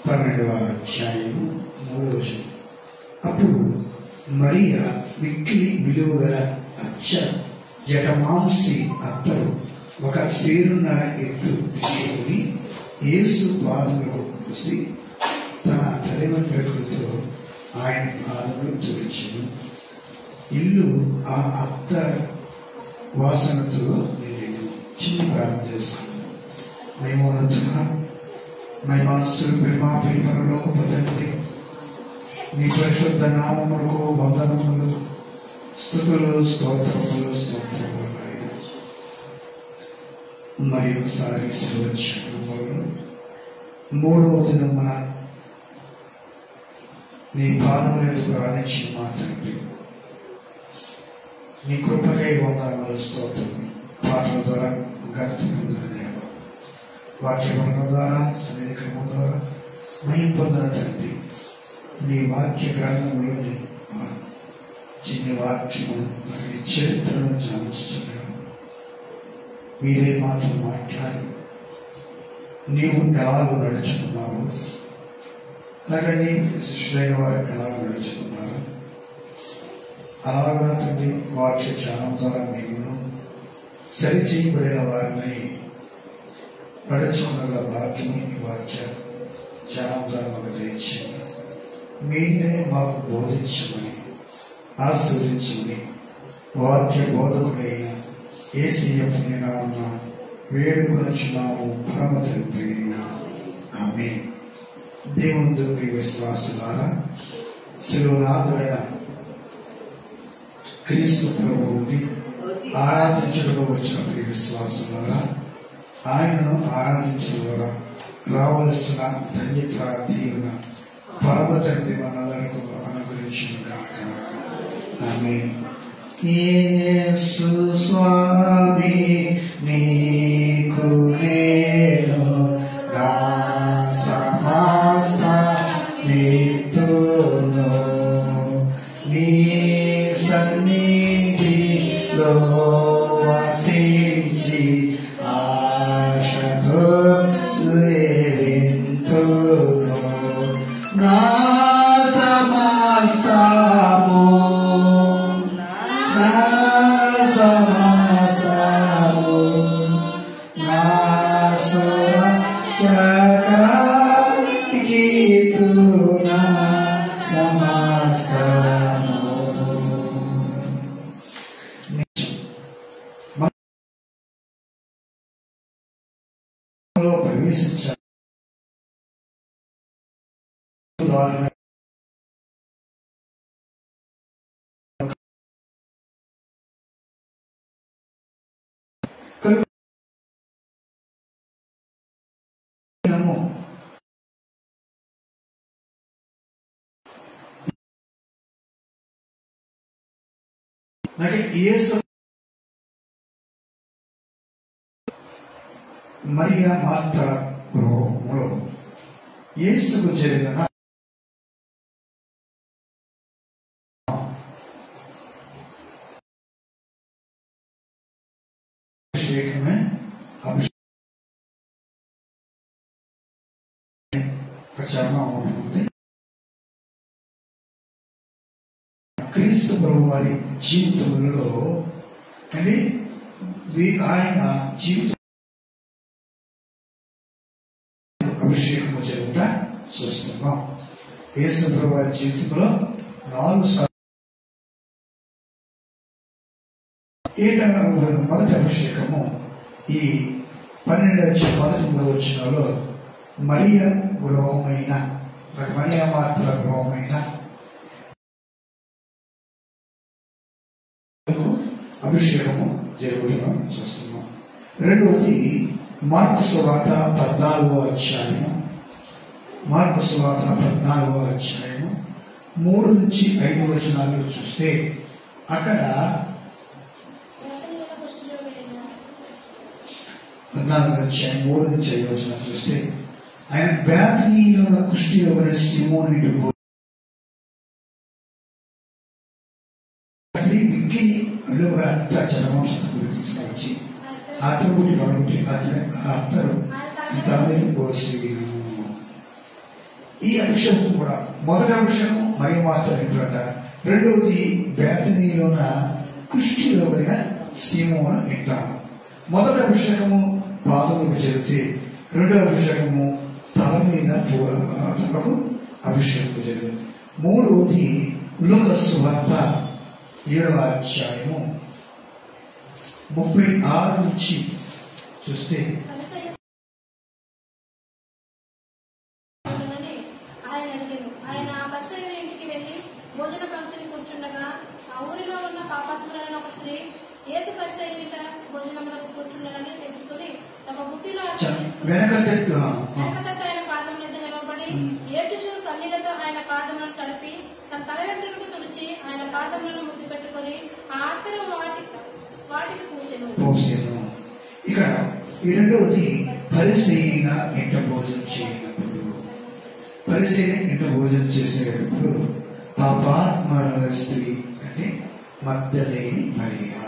12వ అధ్యాయము 3వ వచనం. అప్పుడు మరియా మిక్కిలి విలువగల జటమాంసి అత్తరు ఒక సేరున్నర ఎత్తు తీసుకుని యేసు పాదములకు పూసి తన తల్లిదండ్రులతో ఆయన పాదములు తుడిచెను. ఇల్లు ఆ అత్తర్ వాసనతో నిండెను. చిన్న ప్రార్థన చేస్తాను. మహిమోన్నతుడా, మహిమాస్తులు ప్రేమ ప్రేమలోకపు తండ్రి, నీ పరిశుద్ధ నామములకు వందనములు, స్తుతులు, స్తోత్రములు, స్తోత్రములు. మరి ఒకసారి సంవత్సరంలో 3వ దినమున నీ పాదముల ఎదుగు రాణించి మా తండ్రి, నీ కృపకై వందనములు, స్తోత్రములు. పాటల ద్వారా ఘనత పొందిన దేవ, వాక్యముల ద్వారా, సన్నిధికము ద్వారా మహిమ పొందిన తండ్రి, నీ వాక్య గ్రంథంలోని చిన్ని వాక్యము మరి చరిత్రను ధ్యానించుచున్నాము. మీరే మాతో మాట్లాడి నీవు ఎలాగో నడుచుకున్నావు, అలాగే నీ శిష్యులైన వారు ఎలాగో నడుచుకున్నారు, అలాగే తండ్రి వాక్య ధ్యానం ద్వారా మేము సరిచేయబడిన వారిని నడుచుకున్న భాగ్యము ఈ వాక్య ధ్యానం ద్వారా మాకు దయచేయండి. మీరే మాకు బోధించమని, ఆశీర్వదించమని వాక్య బోధకుడైన యేసయ్య పుణ్యనామమున వేడుకొనుచున్నాము పరమ తండ్రి, ఆమేన్. దేవుని ప్రియ విశ్వాసులారా, శిలువనాథుడైన క్రీస్తు ప్రభువుని ఆరాధించడంలో వచ్చిన ప్రియ విశ్వాసులారా, ఆయనను ఆరాధించడం ద్వారా రావలసిన ధన్యత, దీవెన పరమ తండ్రి మనందరికీ అనుగ్రహించును గాక. ఆమేన్. యేసు స్వామి నీకు నేను నా సమస్త నీతును, నీ సన్నిధిలో వసించి ఆశతో సేవింతును. నా సమస్తము, నా సమస్తము, నా సురక్షకుడు నా సమస్తము. మనలో ప్రవేశించాలి. మరి యేసు మరియ మార్త గృహంలో యేసుకు జరిగిన అభిషేకమే చర్మం ఉంటుంది. క్రీస్తు ప్రభు వారి జీవితంలో అంటే ఆయన జీవితం అభిషేకము జరుగుట చూస్తున్నాం. యేసు ప్రభు వారి జీవితంలో 4 సార్లు మొదటి అభిషేకము ఈ 12 వచనంలో మరియ గృహమైన మరియా మార్తల గృహమైన అభిషేకము జరుగుతున్న చూస్తున్నాం. రెండవది మార్కు సువార్త 14వ అధ్యాయము, మార్కు సువార్త 14వ అధ్యాయము 3 నుంచి 5 వచనాలు చూస్తే అక్కడ 14వ అధ్యాయం 3 నుంచి 5 వచనాలు చూస్తే ఆయన బేతనీయుల కుష్ఠరోగుడైన సీమోను ఇంటికి మిక్కిలి అడుగుగా చర్మం తీసుకొచ్చి అతనుడి పడుకుంటే అత్తరు తమిళ పోసి ఈ అభిషేకం కూడా మొదటి అభిషేకం మరి మాత్రం ఇంటట, రెండవది బేతనీలో ఉన్న కుష్ఠరోగైన సీమోను ఇంట. మొదటి అభిషేకము పాదములకు జరిగితే రెండవ అభిషేకము తల మీద తలకు అభిషేకం జరిగింది. మూడవది లూకా సువార్త 7వ అధ్యాయము 36 నుంచి చూస్తే ఆయన అడిగాను. ఆయన ఆ పరిసయ్యుని ఇంటికి వెనకతట్టు వెనకతట్టు ఆయన పాదం మీద నిలబడి ఏడ్చుచు కన్నీళ్లతో ఆయన పాదములను తడిపి తన తల వెంట్రుకలకు తుడిచి ఆయన పాదములను ముద్దు పెట్టుకొని ఆ అత్తరు వాటికి పోసేను. ఇక్కడ ఈ రెండవది పరిసయ్యగా ఇంట భోజనం చేయనప్పుడు, పరిసయ్య ఇంట భోజనం చేసేటప్పుడు పాపాత్మ స్త్రీ అంటే మగ్దలేని మరియా.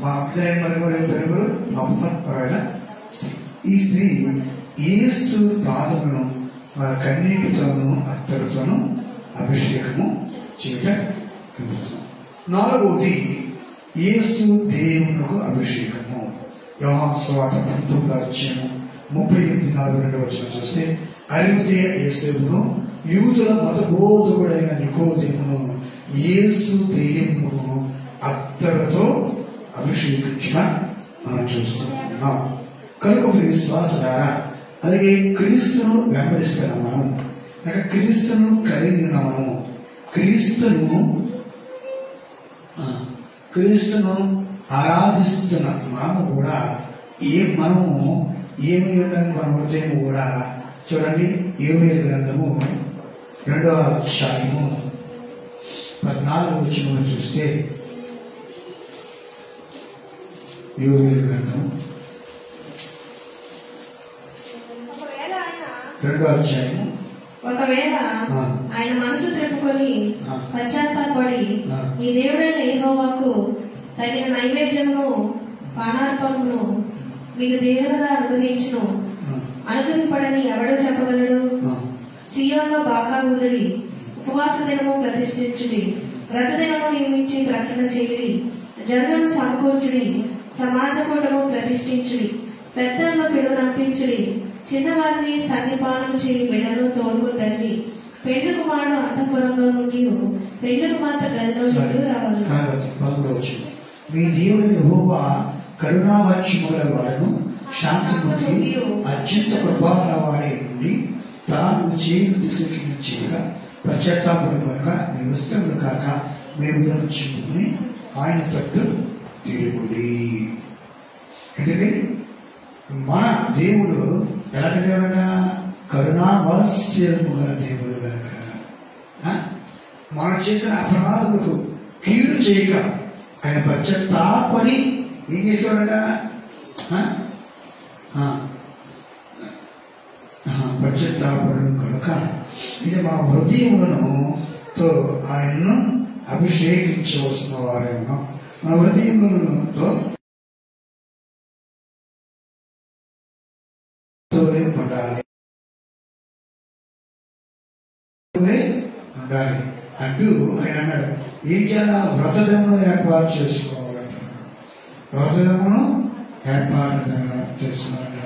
మగ్దలేని మరియు పాపాత్మరాల ఈ స్త్రీ యేసు పాదమును కన్నీటితోనూ అత్తరుతోనూ అభిషేకము చేయటం. నాలుగవది యేసు దేవునకు అభిషేకము. యోహాను సువార్త 19:38 చూస్తే అరిమతయ యేసేపును యూదుల మతబోధకుడైన నికోదేమును యేసు దేవునకు అత్తరుతో అభిషేకించిన మనం చూస్తున్నాం. కనుక విశ్వాసులారా, అలాగే క్రీస్తును వెంబడిస్తున్న మనం, క్రీస్తును కలిగిన మనము, క్రీస్తును ఆరాధిస్తున్న మనము కూడా మనము ఏమి ఉండని మన హృదయం కూడా చూడండి. యోవేలు గ్రంథము 2వ అధ్యాయము 14 చూస్తే యోవేలు గ్రంథము 2వ అధ్యాయము ఒకవేళ ఆయన మనసు త్రిప్పుకొని పశ్చాత్తాపడి ఈ దేవుడైన యెహోవాకు తగిన నైవేద్యమును పానార్పణమును మీకు దేవుడుగా అనుగ్రహించును అనుగ్రహింపడని ఎవడో చెప్పగలడు? సియోనులో బాకా ఊదుడి, ఉపవాస దినము ప్రతిష్ఠించుడి, వ్రత దినము నియమించి ప్రకటన చేయుడి, జనులను సమకూర్చుడి, సమాజ కూటము ప్రతిష్ఠించుడి, పెద్దలను పిలువనంపించుడి, చిన్నవారిని సన్నిపానం చేయి బిడ్డలను తోడుకుంటండి. పెండ్లి కుమారుడు అంతఃపురంలో నుండి పెండ్లి కుమార్తె గదిలో నుండి రావాలి. మీ దేవుని యెహోవా కరుణావాచ్యముల వాడను, శాంతిమతి అత్యంత కృపాల వాడే నుండి తాను చేయును తీసుకునిచ్చేగా పశ్చాత్తాపడు కనుక మీ వస్త్రములు కాక మేము చింపుకుని ఆయన తట్టు తిరుగుడి. అంటే మన దేవుడు ఎలాంటి దేవుడ? కరుణావాస్యము గల దేవుడు కనుక మనం చేసిన అపరాధములకు కీడు చేయక ఆయన పశ్చాత్తాపడి ఏం చేసేవాడట? పశ్చాత్తాపడు కనుక ఇది మా హృదయములతో ఆయన్ను అభిషేకించవలసిన వారేమో. మన హృదయములతో ఉండాలి ఉండాలి అంటూ ఆయన అన్నాడు. ఏం చేయాలా? వ్రతదమును ఏర్పాటు చేసుకోవాలంట. వ్రతదమును ఏర్పాటు చేసుకోవాలంట.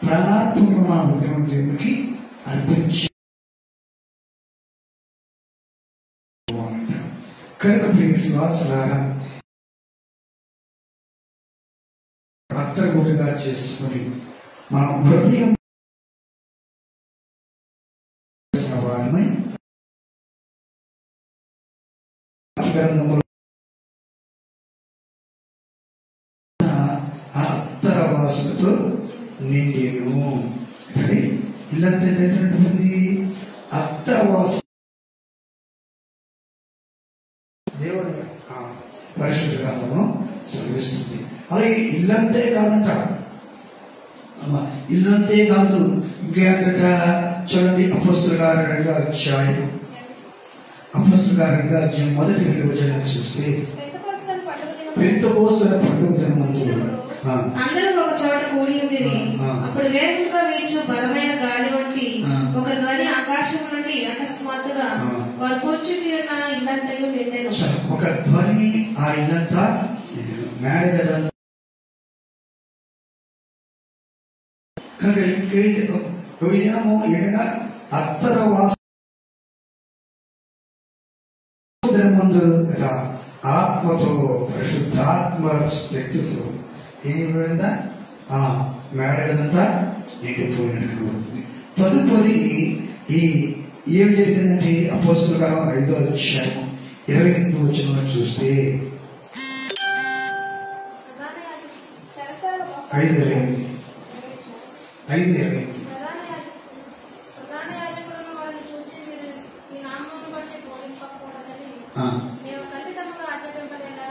ప్రాణాత్మక మన హృదయం దేవునికి అర్పించి కనుక విశ్వాసులారా అత్తగుడిగా చేసుకుని మన హృదయం వారమై అత్తర వాసులతో నిండేను. ఇల్లంతా ఏంటంటుంది? అత్తర వాసు దేవుడు పరిశుద్ధ గ్రంథమును చదివిస్తుంది. అలాగే ఇల్లంతే కాదంట, ఇల్లంతే కాదు ఇంకేంటట చూడండి. అపోస్తలుల కార్యాలు 2వ అధ్యాయం, అపోస్తలుల కార్యాలు 2వ అధ్యాయం మొదటి 2 వచనాలు చూస్తే పెంతెకోస్తు పండుగ దినమందు అందరూ ఒక చోట కూడి ఉండేది. అప్పుడు వేగంగా వీచు బలమైన గాలి వంటి ఒక ధ్వని ఆకాశం నుండి అకస్మాత్తుగా వారు కూర్చుని ఉన్న ఇల్లంతయు నిండెను. ఒక ధ్వని ఆ ఇల్లంతా మేడ కదా. కనుక ఇంకేమో ఏదైనా అత్తర వాసు ముందు ఆత్మతో పరిశుద్ధాత్మ శక్తితో ఏమైందా ఆ మేడ కదంతా నిండిపోయినట్టు ఉంటుంది. తదుపరి ఏం జరిగిందంటే అపోస్తలుల కార్యం 5వ అధ్యాయం 28వ వచనం చూస్తే 5:28 5:20. ప్రధాన యాజకులను వారిని చూసి మీరు ఈ నామమును బట్టి బోధింపకూడదని మేము ఖచ్చితంగా ఆజ్ఞాపింపలేదా?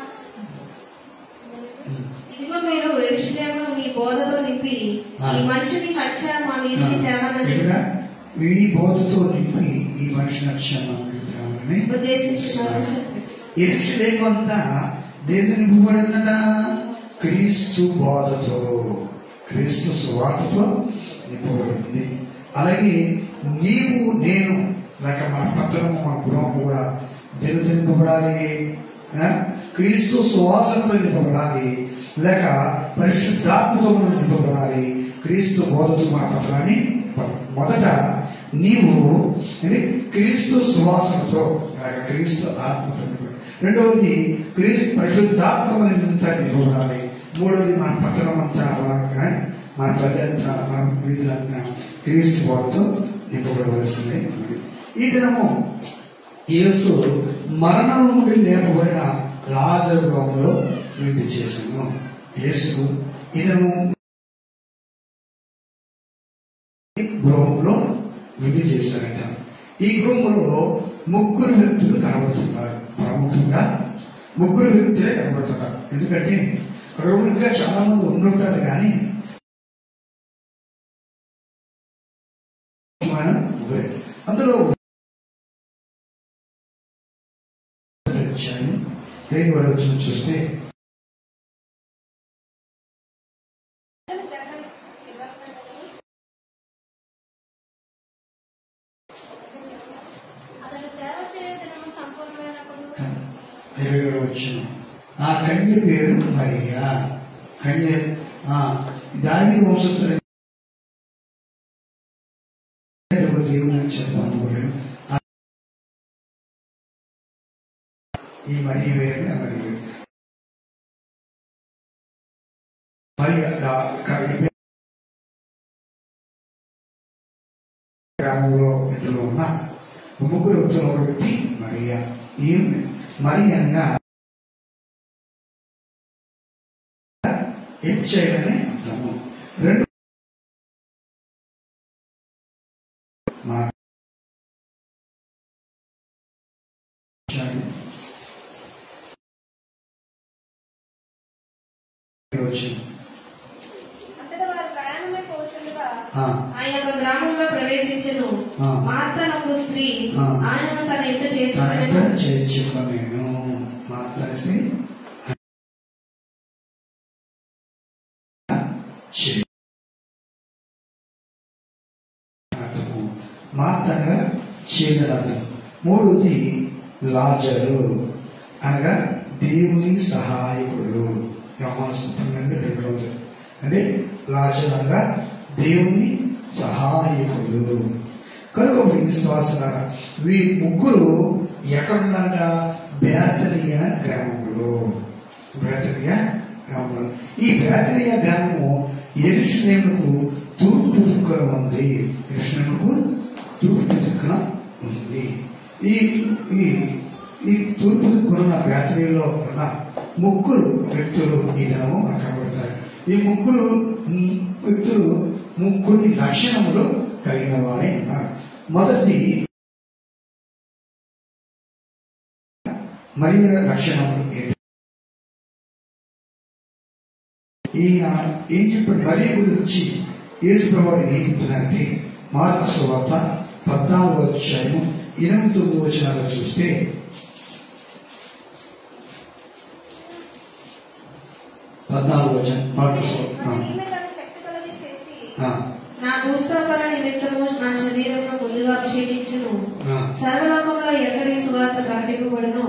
ఇదిగో మీరు యెరూషలేమును మీ బోధతో నింపి ఈ మనిషిని హత్య మా మీదికి తేవాలని ఈ బోధతో నింపి ఈ మనిషిని హత్య మా మీదికి తేవాలని ఉద్దేశించినారని చెప్పారు. యెరూషలేము అంతా దేని నింపబడిందట? క్రీస్తు బోధతో, క్రీస్తు సువార్తతో నింపబడింది. అలాగే నీవు నేను లేక మన పట్టణము మన గృహం కూడా దేనితో నింపబడాలి? క్రీస్తు సువాసనతో నింపబడాలి, లేక పరిశుద్ధాత్మతో మనం నింపబడాలి. క్రీస్తు బోధతో మన పట్టణాన్ని మొదట నీవు క్రీస్తు సువాసనతో లేక క్రీస్తు ఆత్మతో నింపబడాలి. రెండవది క్రీస్తు పరిశుద్ధాత్మ నింపబడాలి. మూడవది మన పట్టణం అంతా మన ప్రజంతా మన వీధులంతా క్రీస్తు బోధతో నింపబడవలసిందే. ఈ దినము యేసు మరణం నుండి లేపబడిన లాజరు గృహంలో వృద్ధి చేశాను. యేసు ఈ దినము గృహంలో వృద్ధి చేశారట. ఈ గృహంలో 3 వ్యక్తులు కనబడుతున్నారు. ప్రముఖంగా 3 వ్యక్తులే కనబడుతున్నారు. ఎందుకంటే రౌండ్గా చాలా మంది ఉండుంటారు, కానీ అందులో 2 చూస్తే అతడు సేవ చేయడం సంపూర్ణమైనప్పుడు 27 ఆ కన్య పేరు మరియా. కన్య దాని వంశస్థులు దేవుని చెప్పబోలేదు. ఈ మరి వేరు గ్రామంలో ఇంట్లో ఉన్న 3 వ్యక్తులు ఒకటి మరియా. ఈ మరి అనగా హెచ్ఐడనే అర్థము. 2 అంతటా వారు ప్రయాణమై పోతుండగా ఆయన ఒక గ్రామంలో ప్రవేశించెను. మార్త నొక స్త్రీ ఆయనను తన ఇంట చేర్చుకొనేను. మార్తని మార్తగా చేదరాదు. 3వది లాజరు అనగా దేవుని సహాయకుడు. యోహాను 12:2 అంటే లాజరు అనగా దేవుని సహాయకుడు. కనుక విశ్వాస వీ 3 ఎక్కడున్నారట? బేతనియా గ్రామంలో. బేతనియా గ్రామంలో. ఈ బేతనియా గ్రామము యెరూషలేముకు తూర్పు దిక్కున ఉంది. యెరూషలేముకు తూర్పు దిక్కున ఉంది. ఈ తూర్పు దిక్కున బేతనియాలో ఉన్న 3 వ్యక్తులు ఈ దినము మనకు కనబడతారు. ఈ 3 వ్యక్తులు 3 లక్షణములు కలిగిన వారే ఉన్నారు. మొదటి మరియ లక్షణములు ఏంటి? ఏం చెప్పండి? మరియ గురించి యేసు ప్రభువు ఏం చెప్తున్నారంటే మార్కు సువార్త 14:8-9 చూస్తే మార్కు సువార్త ఈమె తన శక్తి కొలది చేసి నా భూస్థాపన నిమిత్తము నా శరీరంలో ముందుగా అభిషేకించును. సర్వలోకంలో ఎక్కడి సువార్త ప్రకటింపబడును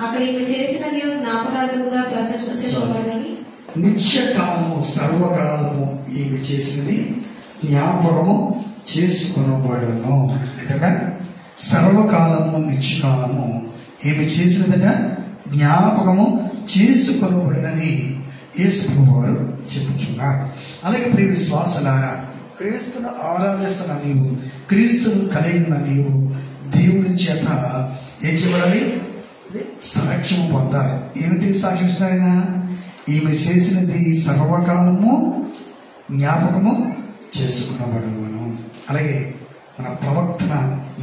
అక్కడ ఈమె చేసినది జ్ఞాపకార్థముగా ప్రశంసించబడునని. నిత్యకాలము సర్వకాలము ఈమె చేసినది జ్ఞాపకము చేసుకొనబడును. అంటే సర్వకాలము నిత్యకాలము ఈమె చేసినదిగా జ్ఞాపకము చేసుకొనబడునని యేసు ప్రభువు వారు చెప్పుచున్నారు. అలాగే ప్రియ విశ్వాసులారా, క్రీస్తును ఆరాధిస్తున్న నీవు, క్రీస్తును కలిగిన నీవు దేవుని చేత ఏం చేయబడాలి? సాక్ష్యం పొందాలి. ఏమిటి సాక్ష్యం ఇస్తున్నారైనా? ఈమె చేసినది సర్వకాలము జ్ఞాపకము చేసుకునబడవను. అలాగే మన ప్రవర్తన,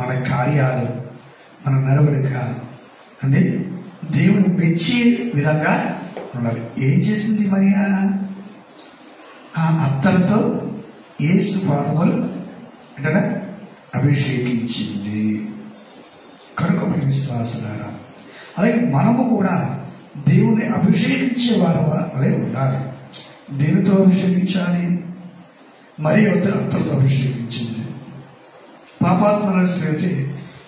మన కార్యాలు, మన నడవడిక అంటే దేవుని మెచ్చే విధంగా ఉండాలి. ఏం చేసింది మరియా? ఆ అత్తరుతో యేసు పాదములు అంటే అభిషేకించింది. కనుక విశ్వాసులారా, అలాగే మనము కూడా దేవుని అభిషేకించే వారు అదే ఉండాలి. దేనితో అభిషేకించాలి? మరి అత్తరుతో అభిషేకించింది. పాపాత్మలను స్నేహితే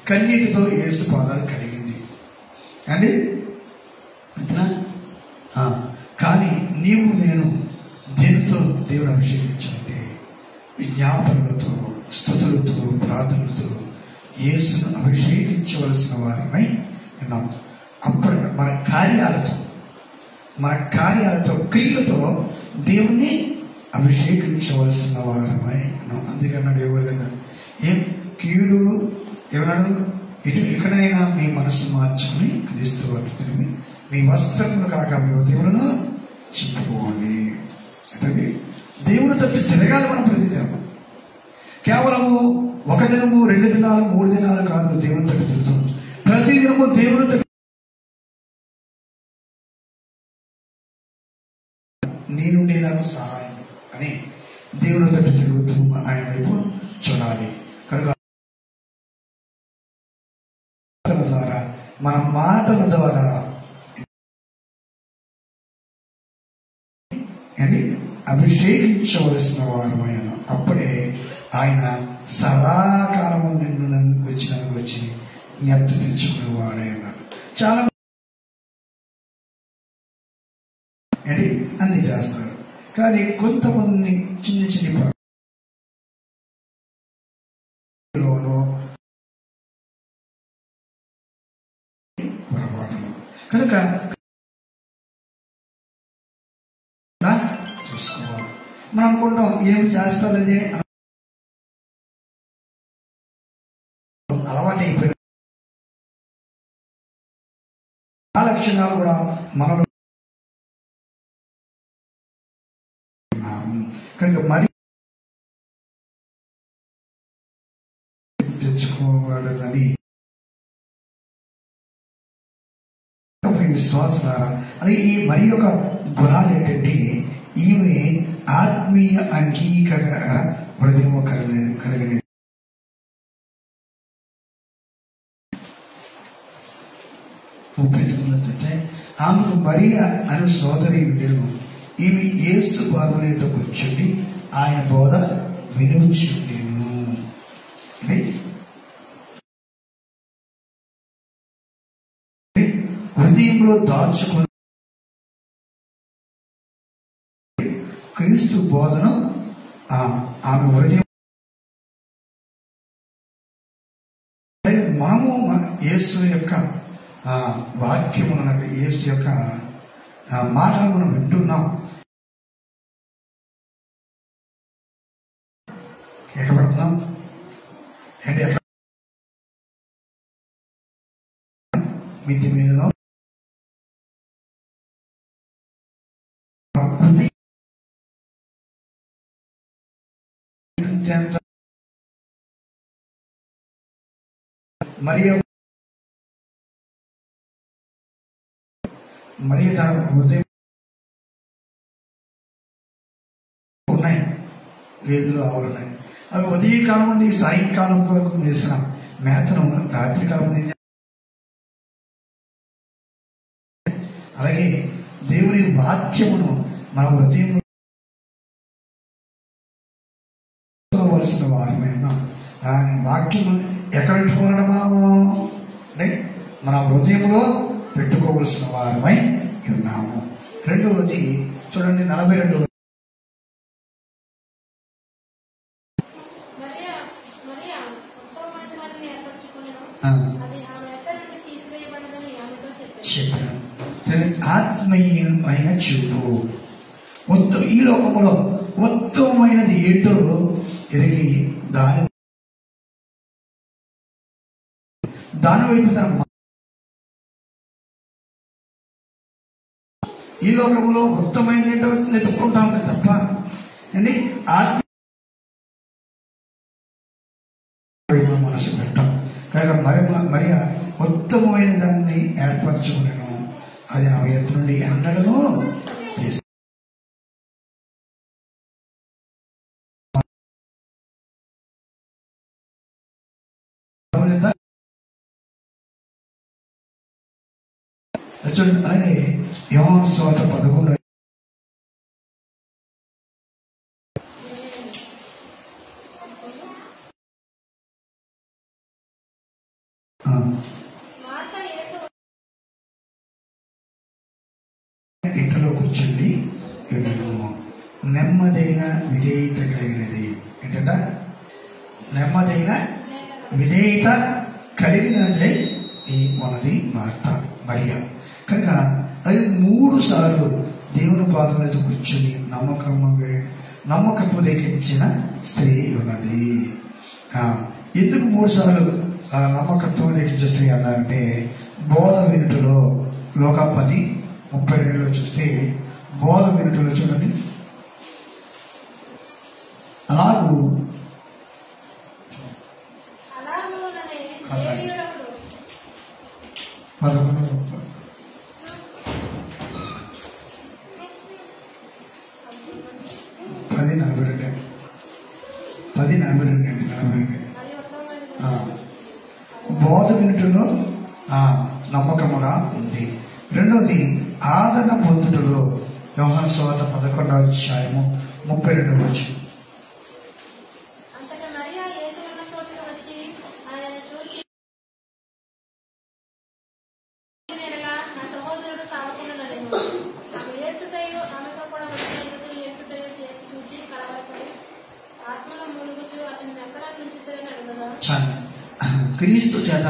కన్నీటితో యేసు పాదాలు కడిగింది అండి. అంతేనా? కానీ నీవు నేను దేనితో దేవుని అభిషేకించాలంటే విజ్ఞాపనలతో, స్తుతులతో, ప్రార్థనలతో యేసును అభిషేకించవలసిన వారమై ఉన్నాం. అప్పుడు మన కార్యాలతో క్రియలతో దేవుణ్ణి అభిషేకించవలసిన వారమై ఉన్నాం. అందుకన్నాడు ఎవరు కదా, ఏం కీడు ఎవరన్నాడు? ఎక్కడైనా మీ మనసు మార్చుకుని క్రీస్తు వైపు తిరిగి మీ వస్త్రములు కాక మీ దేవులను చెప్పుకోండి. అంటే దేవుని తప్పి తిరగాలి మనం ప్రతిదినం. కేవలము 1 దినము 2 దినాలు 3 దినాలు కాదు దేవుని తప్పి తిరుగుతాం. ప్రతిదినము దేవుని తప్పి నాకు సహాయం అని దేవుని తప్పి తిరుగుతూ ఆయన వైపు చూడాలి. కనుక ద్వారా మన మాటల ద్వారా అభిషేకించవలసిన వారమైన అప్పుడే ఆయన సదాకాలము నిన్ను వచ్చి జ్ఞప్తి తెచ్చుకునే వాడే అన్నాడు. చాలా అన్ని చేస్తారు, కానీ కొంతమంది చిన్న పొరపాటులు కనుక చూసుకోవాలి. మనం అనుకుంటాం ఏమి చేస్తారదే అలవాటు అయిపోయిన ఆ లక్షణాలు కూడా మనలో కనుక మరి తెచ్చుకోవాలని విశ్వాసారా. అది ఈ మరి యొక్క గుణాలు ఏంటంటే ఈమె ఆత్మీయ అంగీకార హృదయం కలిగినది. అంటే ఆమెకు మరియా అను సోదరి ఉండేను. ఈమె యేసు పాదములతో కూర్చుండి ఆయన బోధ వినుచుండెను. హృదయంలో దాచుకుని క్రీస్తు బోధను ఆమె హృదయం. మనము యేసు యొక్క వాక్యములను, యేసు యొక్క మాటలు మనం వింటున్నాం. ఎక్కడ పడుతున్నాం అంటే మిద్ది మీదనో మరి తన హృదయం ఉన్నాయి, గేదెలు ఆవులు ఉన్నాయి. అవి ఉదయకాలం నుండి సాయంకాలం వరకు వేసిన మేతను రాత్రి కాలం నుంచి. అలాగే దేవుని వాక్యమును మన హృదయం వలసిన వారమైన వాక్యము ఎక్కడ పెట్టుకోవడమా అంటే మన హృదయంలో పెట్టుకోవలసిన వారమై ఉన్నాము. రెండవది చూడండి 42. ఆత్మీయమైన చూపు. ఈ లోకంలో ఉత్తమమైనది ఏంటో ఎరిగి దాని వైపు తన ఈ లోకంలో ఉత్తమమైన ఏంటో వెతుక్కుంటాం తప్ప అండి మరి ఉత్తమమైన దాన్ని ఏర్పరచుకున్నాను, అది ఆమె ఎత్తు నుండి ఎన్నడను చూడండి. అలాగే యోహాను సువార్త 11 ఇంట్లో కూర్చుండి నెమ్మదైన విధేయత కలిగినది. ఏంటంట? నెమ్మదైన విధేయత కలిగినది మనది మార్త మరియ. కనుక అది 3 సార్లు దేవుని పాదం మీద కూర్చుని నమ్మకము రేఖించిన స్త్రీ ఉన్నది. ఎందుకు 3 సార్లు నమ్మకత్వం రేఖించే స్త్రీ అన్నారంటే, బోధ వినుటలో లోక 10:32 చూస్తే, బోధ వినుటలో చూడండి, అలాగూ 10:42 బోధ వినుటలో నమ్మకముగా ఉంది. రెండవది ఆదరణ పొందుటలో యోహాను సువార్త 11:32. క్రీస్తు చేత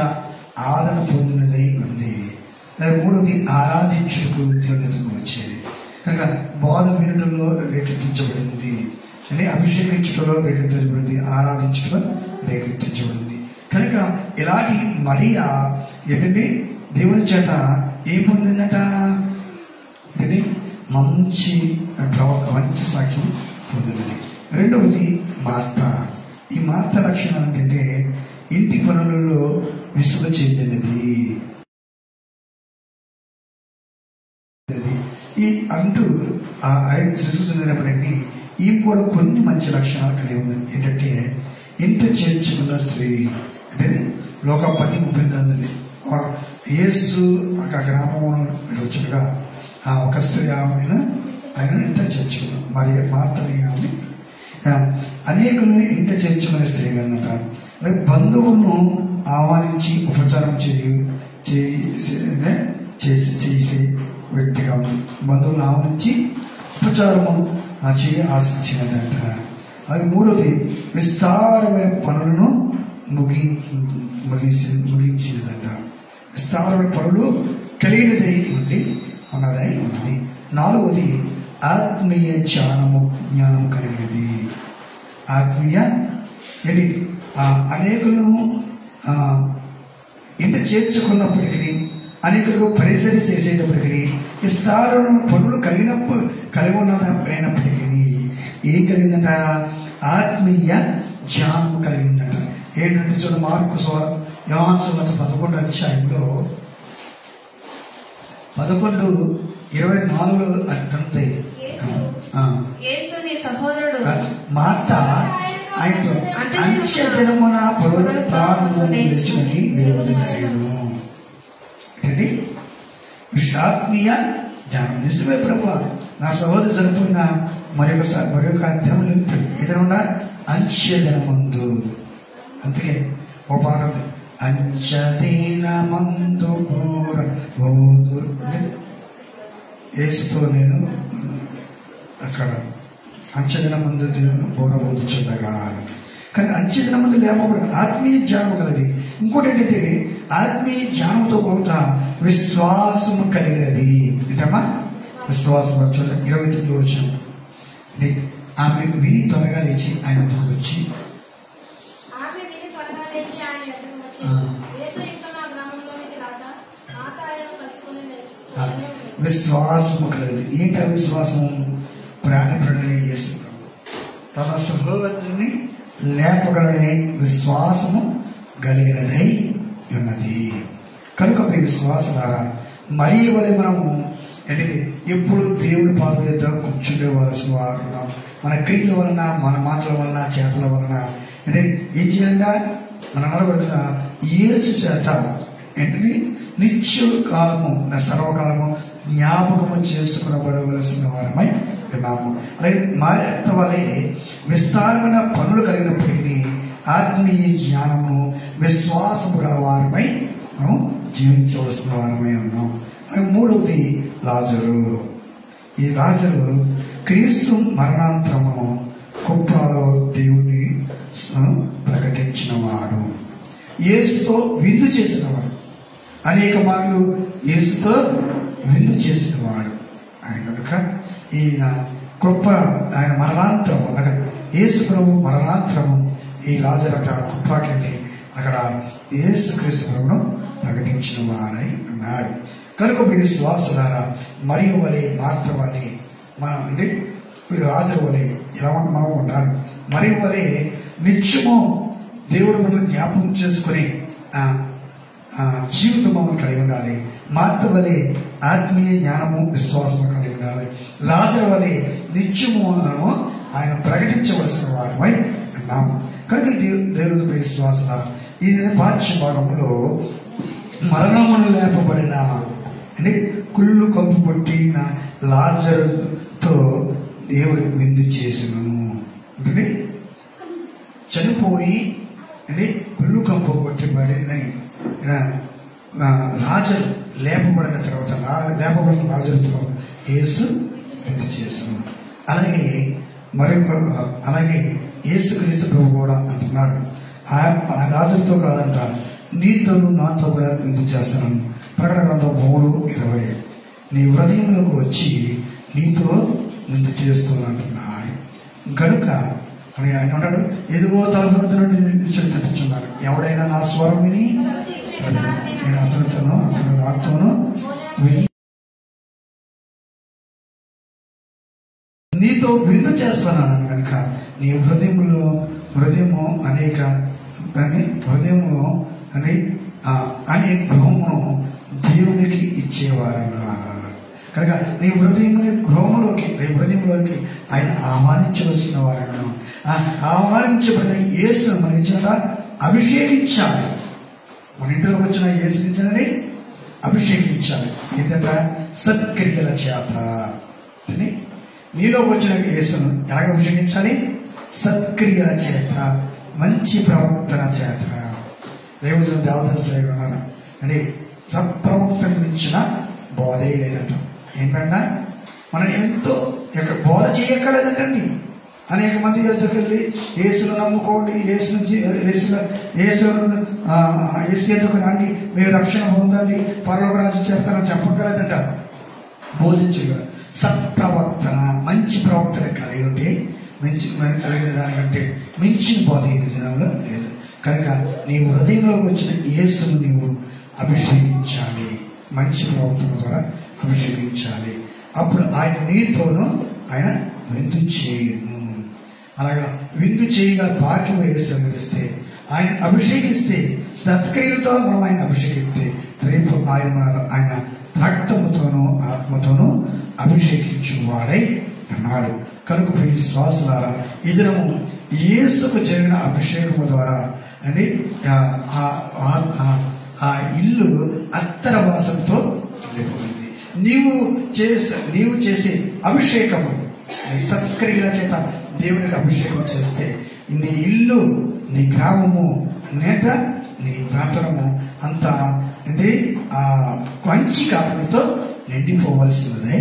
ఆదరణ పొందినదై ఉంది. మూడవది ఆరాధించుటకు దేవునికి వచ్చేది. కనుక బోధ వినడంలో రేకెత్తించబడింది, అంటే అభిషేకించడంలో రేకెత్తించబడింది, ఆరాధించడం రేకెత్తించబడింది. కనుక ఇలాంటి మరియా ఏంటంటే దేవుని చేత ఏం పొందిందట? అంటే మంచి సాక్ష్యం పొందినది. రెండవది మార్త. ఈ మార్త లక్షణం ఏంటంటే ఇంటి పనులలో విసుగు చెందినది. ఈ అంటూ విసుగు చెందినప్పటికీ ఈమె కూడా కొన్ని మంచి లక్షణాలు కలిగి ఉంది. ఏంటంటే ఇంట చేర్చుకున్న స్త్రీ. అంటే లోక 10:39 యేసు ఆ గ్రామంలో వచ్చుగా ఒక స్త్రీ ఆయన ఇంట చేర్చుకున్నాం. మరి మాత్రమే ఆమె అనేకులను ఇంట చేర్చుకునే స్త్రీ కనుక బంధువులను ఆహ్వానించి ఉపచారం చేసే వ్యక్తిగా ఉంది. బంధువులను ఆహ్వానించి ఉపచారము చేయ ఆశించినదంట. అది మూడోది విస్తారమైన పనులను ముగించినదంట. విస్తారమైన పనులు కలిగినదై ఉన్నది. నాలుగవది ఆత్మీయ జ్ఞానం కలిగినది. ఆత్మీయ ఏంటి? అనేకులను ఇంట చేర్చుకున్నప్పటికీ, అనేకులకు పరిచయం చేసేటప్పటికీ, విస్తారమైన పనులు కలిగి ఉన్నదైనప్పటికీ ఏం కలిగిందట? ఆత్మీయ జ్ఞానం కలిగిందట. ఏంటంటే చూడ మార్కు యోహాను సువార్త 11 11:24 అంటుంది. మార్త ఆయనతో అంత్యదినమున పునరుత్థానమును నిలుచుకుని విలువదినలేను. ఏంటి? ఆత్మీయ జ్ఞానం. నిజమే ప్రభువా, నా సహోదరు జరుపుకున్న మరొక అధ్యాయం ఇతరున్న అంత్యదినమందు. అందుకే ఓ పాట, అంత్యదినమందు యేసుతో నేను అక్కడ అంచెదినం ముందు బోరబోదుచుండగా. కానీ అంచెదినం ముందు లేకపోవడం ఆత్మీయ జ్ఞానం కలది. ఇంకోటి ఏంటంటే ఆత్మీయ జ్ఞానంతో కూడా విశ్వాసము కలిగినది. ఏంటమ్మా? విశ్వాసం. 29 వచ్చిన ఆమె విని త్వరగా లేచి ఆయన వద్దకు వచ్చి విశ్వాసము కలిగింది. ఏంటి ఆ విశ్వాసం? ప్రాణప్రడనే యేసు తన సహోదరుని లేపగలడనే విశ్వాసము కలిగినదై ఉన్నది. కనుక ప్రియ విశ్వాసులారా, మరీ వలె మనము ఏంటంటే ఎప్పుడు దేవుడి పాదం మీద కూర్చుండేవలసిన వారు మన క్రియల వలన, మన మాటల వలన, చేతల వలన అంటే ఏం చేయాలంగా మన నడవడిన ఏసు చేత ఏంటంటే నిత్య కాలము, సర్వకాలము జ్ఞాపకము చేసుకునబడవలసిన వారమై ఉన్నాము. అలాగే మరింత వలె విస్తారమైన పనులు కలిగినప్పటికీ ఆత్మీయ జ్ఞానము, విశ్వాసము గల వారమై మనం జీవించవలసిన వారమై ఉన్నాం. అలాగే మూడవది లాజరు. ఈ లాజరు క్రీస్తు మరణాంతరము కుప్రాలో దేవుని ప్రకటించిన వాడు, యేసుతో విందు చేసినవాడు. అనేక మార్లు యేసుతో విందు చేసిన వాడు ఆయన. కనుక ఈయన కృప, ఆయన మరణాంతరము, అలాగే యేసు ప్రభు మరణాంతరము ఈ లాజరట కుప్రాకెళ్ళి అక్కడ యేసు క్రీస్తు ప్రభును ప్రకటించిన వాడై ఉన్నాడు. కనుక మీరు విశ్వాసులారా, మరియు వలె మార్త వలె మనం అంటే లాజరు వలె ఎలా మనం ఉండాలి. మరియు వలె నిత్యము దేవుడు మనం జ్ఞాపకం చేసుకుని జీవితం మనం కలిగి ఉండాలి. మార్త వలె ఆత్మీయ జ్ఞానము, విశ్వాసము కలిగి ఉండాలి. లాజరు వలె నిత్యము ఆయన ప్రకటించవలసిన వారమై ఉన్నాము. కనుక దేవుని విశ్వాసుల ఈ పాఠ్య భాగంలో మరణమును లేపబడిన అంటే కుళ్ళు కప్పు కొట్టిన లాజరుతో దేవుడు విందు చేసినను. అంటే చనిపోయి అంటే కుళ్ళు కప్పు కొట్టబడిన లాజరు లేపబడిన తర్వాత లేపబడిన లాజరుతో యేసు విందు చేసాను. అలాగే అలాగే యేసు క్రీస్తు ప్రభు కూడా అంటున్నాడు, ఆ లాజరుతో కాదంట, నీతోను నాతో కూడా విందు చేస్తాను. ప్రకటన గ్రంథం 3:20 నీ హృదయంలోకి వచ్చి నీతో విందు చేస్తాను అంటున్నాడు. కనుక ఆయన అంటాడు, ఎదుగో తలుపు నుండి తప్పించున్నాడు, ఎవడైనా నా స్వరం విని నేను అతనితోనూ అతను నాతోనూ నీతో విందు చేస్తున్నాను. కనుక నీ హృదయము అనేక హృదయము అనే గృహమును దేవునికి ఇచ్చేవారు. కనుక నీ హృదయంలోకి ఆయన ఆహ్వానించవలసిన వారు. ఆహ్వానించబడిన యేసును మన ఇచ్చిన అభిషేకించాలి. మన ఇంట్లోకి వచ్చిన యేసుని అభిషేకించాలి. ఏంటంటే సత్క్రియల చేత. నీలోకి వచ్చిన యేసును ఎలాగ అభిషేకించాలి? సత్క్రియల చేత, మంచి ప్రవర్తన చేత. దేవుడు దేవదాసు అంటే సత్ప్రవర్తన మించిన బోధే లేదంట. ఏంటంటే మనం ఎంతో ఇక్కడ బోధ చేయక్కర్లేదంటండి. అనేక మంది ఎదురుకు వెళ్ళి యేసును నమ్ముకోండి, యేసు ఎందుకు రండి, మీరు రక్షణ పొందండి, పరలోక రాజ్యం చేస్తారని చెప్పగలదంట. బోధించగలరు. సత్ప్రవర్తన, మంచి ప్రవర్తన కలిగి ఉంటే కలిగిన దానికంటే మించిన బోధ ఈ దినంలో లేదు. కనుక నీవు హృదయంలోకి వచ్చిన యేసును నీవు అభిషేకించాలి, మంచి ప్రవర్తన ద్వారా అభిషేకించాలి. అప్పుడు ఆయన నీతోనూ ఆయన విందు చేయను. అలాగా విందు చేయగల భాగ్యం యేసు అనుగ్రహిస్తే, ఆయన అభిషేకిస్తే, సత్క్రియలతో మనం ఆయన అభిషేకిస్తే రేపు ఆయన రక్తముతోనూ ఆత్మతోనూ అభిషేకించు వాడై అన్నాడు. కనుక విశ్వాసులారా, ఈ దినము యేసుకు జరిగిన అభిషేకము ద్వారా అంటే ఆ ఇల్లు అత్తర వాసనతో నిండిపోయింది. నీవు చేసే అభిషేకము, సత్క్రియల చేత దేవునికి అభిషేకం చేస్తే నీ ఇల్లు, నీ గ్రామము, నేట నీ ప్రాంతము అంతా అంటే ఆ మంచి కాపులతో నిండిపోవలసినదే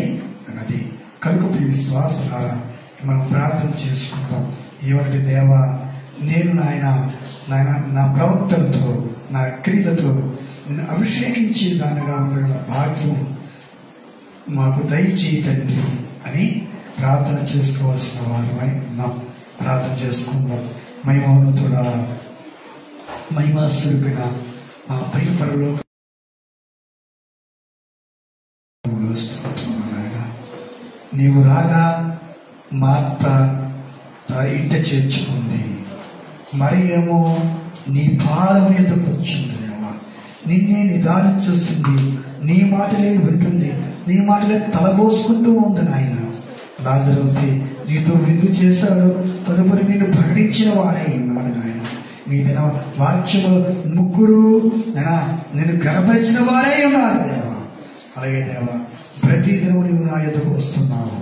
అన్నది. కనుక విశ్వాసులారా, మనం ప్రార్థన చేసుకుంటాం. ఏమంటే దేవా, నేను నాయన నా ప్రవర్తనతో, నా క్రియలతో నేను అభిషేకించే దానిగా ఉండగల భాగ్యం మాకు దయచేయి తండ్రి అని ప్రార్థన చేసుకోవాల్సిన వారమై ఉన్నాం. ప్రార్థన చేసుకుందాం. మహిమోన్నతుడా, మహిమా స్వరూపిన మా ప్రియపరలో నీవు రాగా మార్త ఇంట చేర్చుకుంది, మరి ఏమో నీ పాదం మీద కూర్చుంది. దేవా, నిన్నే నిదానం చూస్తుంది, నీ మాటలే వింటుంది, నీ మాటలే తలబోసుకుంటూ ఉంది నాయన. లాజరు నీతో విందు చేశాడు, తదుపరి నేను ప్రకటించిన వాడై ఉన్నాడు నాయన. మీ దిన వాక్యము ముగ్గురు నేను గనపరిచిన వారై ఉన్నారు దేవా. అలాగే దేవా, ప్రతిదినం నువ్వు నా ఎదుకు వస్తున్నావు,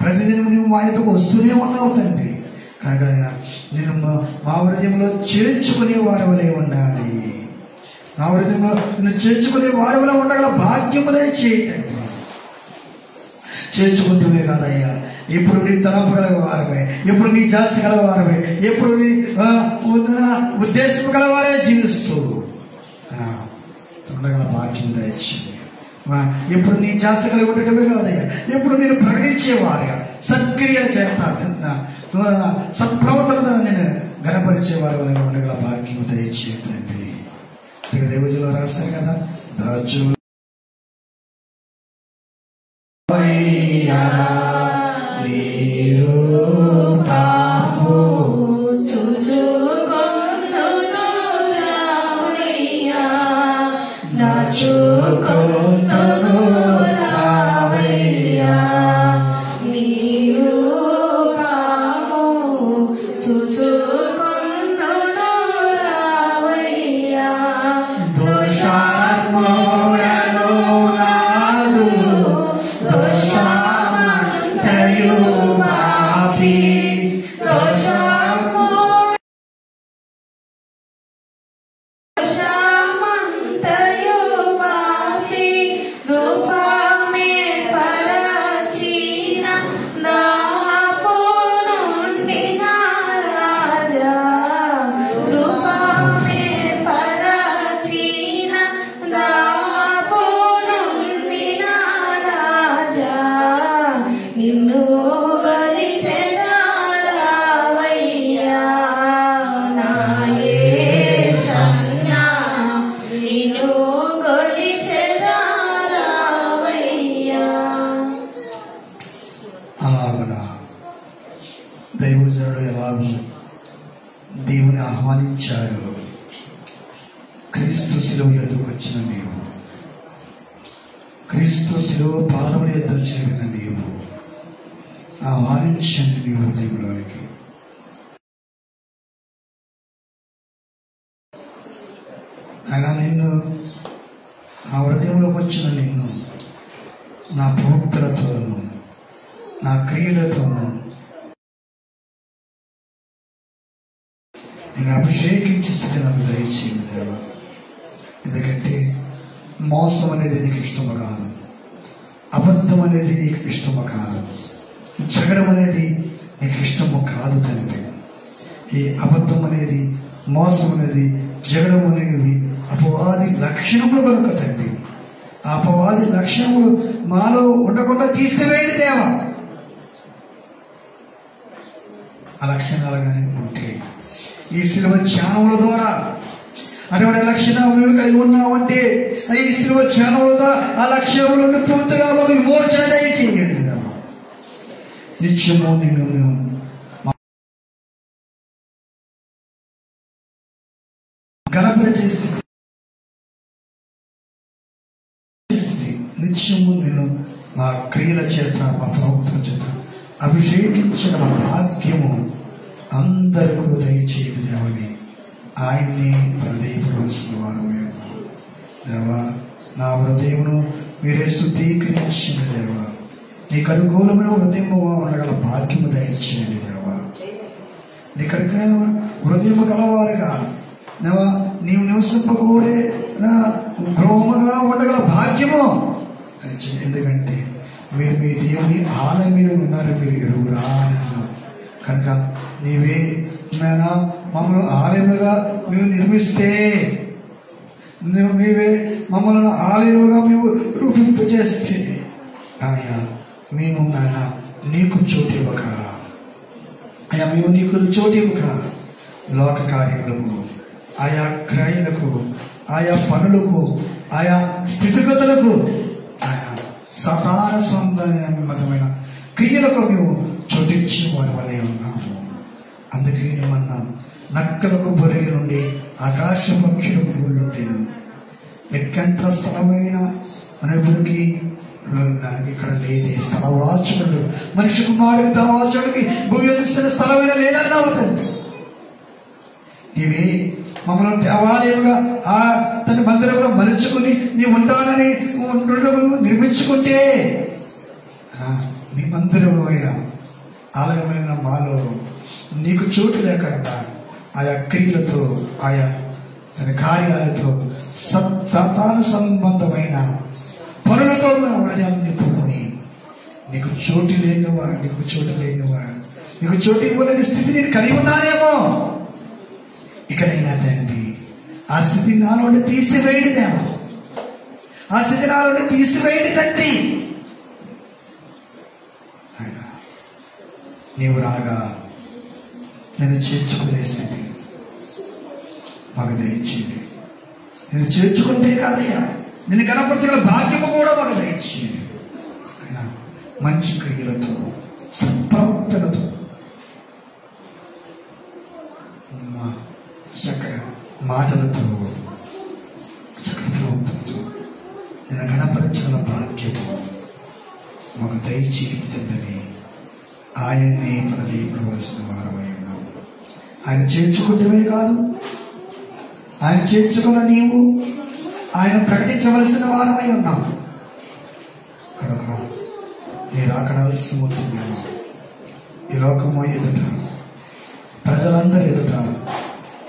ప్రతిదినం నువ్వు మా ఎదుకు వస్తూనే ఉన్నావు తండ్రి. కనుక నేను మా హృదయంలో చేర్చుకునే వారి వలె ఉండాలి, నా హృదయంలో నిన్ను చేర్చుకునే వారి వలె ఉండగల భాగ్యములే చేయండి. చేర్చుకుంటూనే కాదయ్యా, ఎప్పుడు నీ తలంపు గలవారమే, ఎప్పుడు నీ జాస్తి గలవారమే, ఎప్పుడు నీ ఉద్దేశం గలవారే జీవిస్తూ ఉండగల భాగ్యం దయచేయండి. ఎప్పుడు నీ జాస్తి కలిగి ఉండటమే కాదయ్యా, ఎప్పుడు నేను ప్రకటించేవారుగా సక్రియ చేత సత్ప్రవర్తన నేను గణపరిచేవారు ఉండగల భాగ్యం దయచేయండి. దేవుజులో రాస్తారు కదా, దాచు దైవజనుడు ఎలాగూ దేవుని ఆహ్వానించాడు. క్రీస్తు శిలువ ఎద్దుకు వచ్చిన నీవు, క్రీస్తు శిలువ పాదముల ఎద్దు చేరిన నీవు ఆహ్వానించండి నీ హృదయంలోనికి. అయినా నిన్ను నా హృదయంలోకి వచ్చిన నిన్ను నా ప్రవక్తలతోనూ నా క్రియలతోనూ నేను అభిషేకించి స్థితి నాకు దయచేయండి దేవా. ఎందుకంటే మోసం అనేది నీకు ఇష్టము కాదు, అబద్ధం అనేది నీకు ఇష్టము కాదు, జగడం అనేది నీకు ఇష్టము కాదు తండ్రి. ఈ అబద్ధం అనేది, మోసం అనేది, జగడం అనేవి అపవాది లక్షణములు కనుక తండ్రి, ఆ అపవాది లక్షణములు మాలో ఉండకుండా తీసివేయండి దేవా. ఆ లక్షణాలు కానీ ఉంటే ఈ శిలువ ధ్యానముల ద్వారా అటువంటి లక్షణాలు కలిగి ఉన్నామంటే ఈ శిలువ ధ్యానముల ద్వారా ఆ లక్ష్యముల నుండి పూర్తిగా విమోచన దయచేయండి దేవా. నిత్యము నిన్ను గణపరిచే స్థితి, నిత్యము నేను మా క్రియల చేత మా ప్రవక్తల చేత అభిషేకించిన భాగ్యము అందరికీ దయచేది దేవని ఆయన్ని హృదయపడవలసిన వారు దేవా. నా హృదయమును మీరే శుద్ధీకరించిన దేవా, నీకు అనుకూలమైన హృదయము ఉండగల భాగ్యము దయచేయండి దేవా. నీకు అనుకూలమైన హృదయము గలవారుగా దేవా నీవు నివసింపకూడే గృహముగా ఉండగల భాగ్యము. ఎందుకంటే మీరు మీ దేవుని ఆలయంలో ఉన్నారు, మీరు ఎరుగురా కనుక నీవే మమ్మల్ని ఆలయముగా మేము నిర్మిస్తే, నీవే మమ్మల్ని ఆలయముగా మేము రూపింపజేస్తే అయ్యా మేము నీకు చోటు ఇవ్వక, అయ్యా మేము నీకు చోటు ఇవ్వక లోక కార్యములకు, ఆయా క్రయలకు, ఆయా పనులకు, ఆయా స్థితిగతులకు, ఆయా సాధారణ సంబంధమైన క్రియలకు మేము చోటించిన వారి వలె ఉన్నాము. అందుకే మేమన్నాం, నక్కలకు బొర్రెల నుండి ఆకాశ పక్షులకు గూళ్ళుంటేను ఎక్కంత స్థలమైన మనకి ఇక్కడ లేదే స్థలవాచకుడు. మనిషి కుమారుడికి ధనవాచకుడికి భూమి అందిస్తున్న స్థలమైన లేదన్నావు తండ్రి. నీవే మమ్మల్ని దేవాలయముగా తన మందిరముగా మలుచుకుని నీ ఉంటానని నిర్మించుకుంటే నీ మందిరమైన ఆలయమైన మాలో నీకు చోటు లేకుండా ఆయా క్రియలతో ఆయా తన కార్యాలతో సత్తాను సంబంధమైన పనులతో హృదయాన్ని నింపుకొని నీకు చోటు లేనివా నీకు చోటు ఇవ్వలేని స్థితి నేను కలిగి ఉన్నానేమో. ఇకనైనా తండ్రి ఆ స్థితి నాలోని తీసివేయడేమో, ఆ స్థితి నాలోని తీసివేయడి తండ్రి. నీవు రాగా నేను చేర్చుకునే స్థితి మాకు దయచేయండి. నేను చేర్చుకుంటే కాదయ్యా, నేను కనపరచగల భాగ్యము కూడా మాకు దయచేయండి. మంచి క్రియలతో సత్ప్రవర్తనతో చక్కగా మాటలతో చక్కటి ప్రవర్తనతో నేను కనపరచగల భాగ్యము మాకు దయచేయండి. ఆయన్నే ప్రదీపడవలసిన వారమై ఉన్నాం. ఆయన చేర్చుకుంటమే కాదు, ఆయన చేర్చుకున్న నీవు ఆయన ప్రకటించవలసిన వారమై ఉన్నాం కనుక నీ రాకడాల్సి ఉంటుందేమో. ఈ లోకము ఎదుట ప్రజలందరూ ఎదుట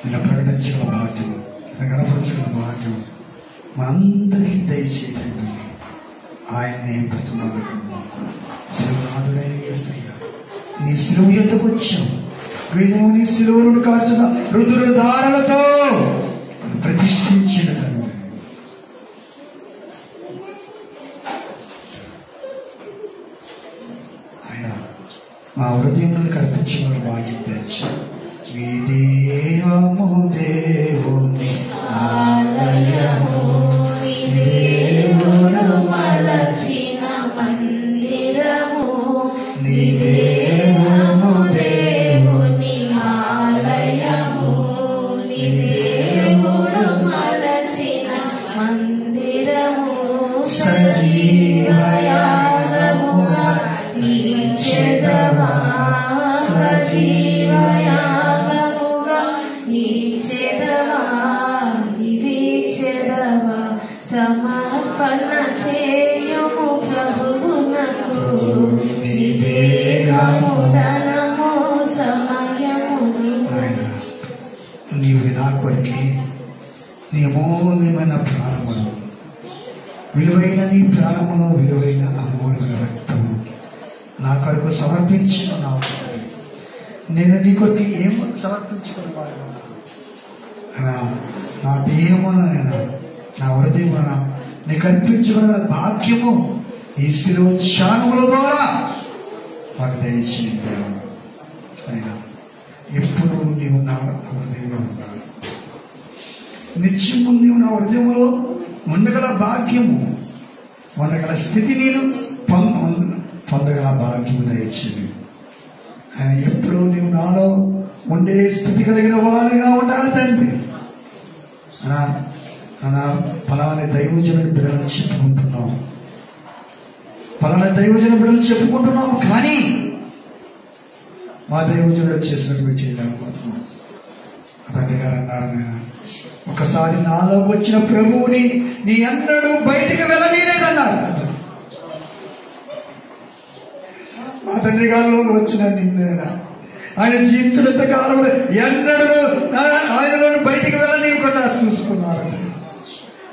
నిన్ను ప్రకటించగల భాగ్యం, నిన్ను కనపరచగల భాగ్యం మనందరికీ దయచేయండి. ఆయన్నే బ్రతుమాలుకున్నాం. శిలువనాథుడైన యేసయ్య నీ శిలువ ఎద్దుకు వచ్చాం. వేదము నీ శిలువను కార్చిన రుదురు దారులతో ప్రతిష్ఠించిన తండ్రి. ఆయన మా హృదయములను కల్పించిన భాగ్యం తెచ్చు. మీ దేవము దేవుని ఆలయము, దేవుడు మలచిన మందిరము, నీ దేవము దేవుని ఆలయము, నీ దేవుడు మలచిన మందిరము, సజీవయాగముగా నీచెదవా, సజీవయాగముగా నీచెదవా, నీచెదవా, సమర్పణ చేయుము ప్రభువునకు, నీవే ధనము సమయము. నీవు నా కొరికి నీ అమూల్యమైన ప్రాణమును, విలువైన నీ ప్రాణమును, విలువైన అమూల్యమైన రక్తము నా కొరకు సమర్పించుకున్నావు. నేను నీ కొరకు ఏం సమర్పించుకున్నాను? నా దేహమునైనా నా హృదయమున నీకు అర్పించుకున్న భాగ్యము ఈ శిలువ త్యాగముల ద్వారా మాకు దయచేయండి. అయినా ఎప్పుడు నీవు నా హృదయంలో ఉండాలి. నిత్యము నీవు నా హృదయంలో ఉండగల భాగ్యము, ఉండగల స్థితి నేను పొందగల భాగ్యము దయచేయండి. ఆయన ఎప్పుడు నీవు నాలో ఉండే స్థితి కలిగిన వారిగా ఉండాలి తండ్రి. ఫలాని దైవజనుడి బిడ్డలను చెప్పుకుంటున్నాం, ఫలానా దైవజన బిడ్డలు చెప్పుకుంటున్నాం, కానీ మా దైవజనుడు చేసినట్టు చేయలేకపోతున్నాం. తండ్రి గారు అన్నారు, నేను ఒకసారి నాలోకి వచ్చిన ప్రభువుని నీ అన్నడు బయటికి వెళ్ళనీలేదన్నారు. మా తండ్రి గారిలోకి వచ్చిన నిన్నేనా ఆయన జీవితులంత కాలంలో ఎన్నడూ ఆయనలో బయటికి వెళ్ళనీయకుండా చూసుకున్నారు.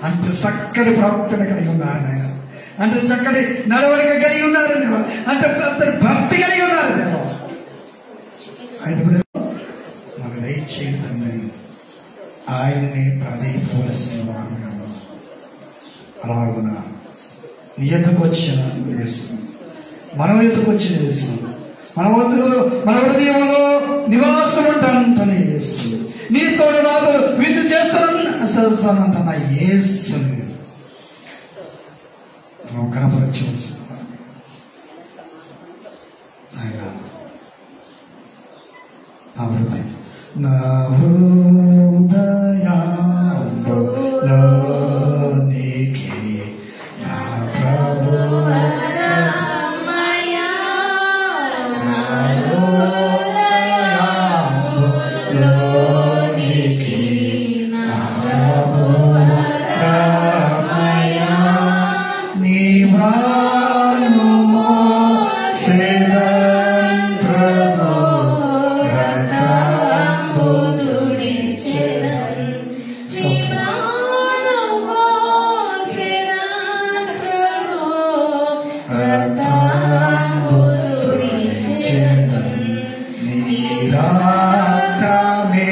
అంత చక్కటి ప్రవక్తను కలిగి ఉన్నారు ఆయన, అంటే చక్కటి నడవడిక కలిగి ఉన్నారు, అంటే అంతటి భక్తి కలిగి ఉన్నారు. ఆయన మాకు దయచేయండి, ఆయనని ప్రదీపవలసిన వారు అలాగున నీ ఎదుకు వచ్చిన యేసు, మన ఎదుకు వచ్చిన యేసు, మన హృదయంలో నివాసం ఉంటానంటున్న యేసు, నీతో నాతో విందు చేస్తానంటున్న యేసు మనం కనపరచవలసిన ఆయన నా హృదయం, నా హృదయంలో రక్తమే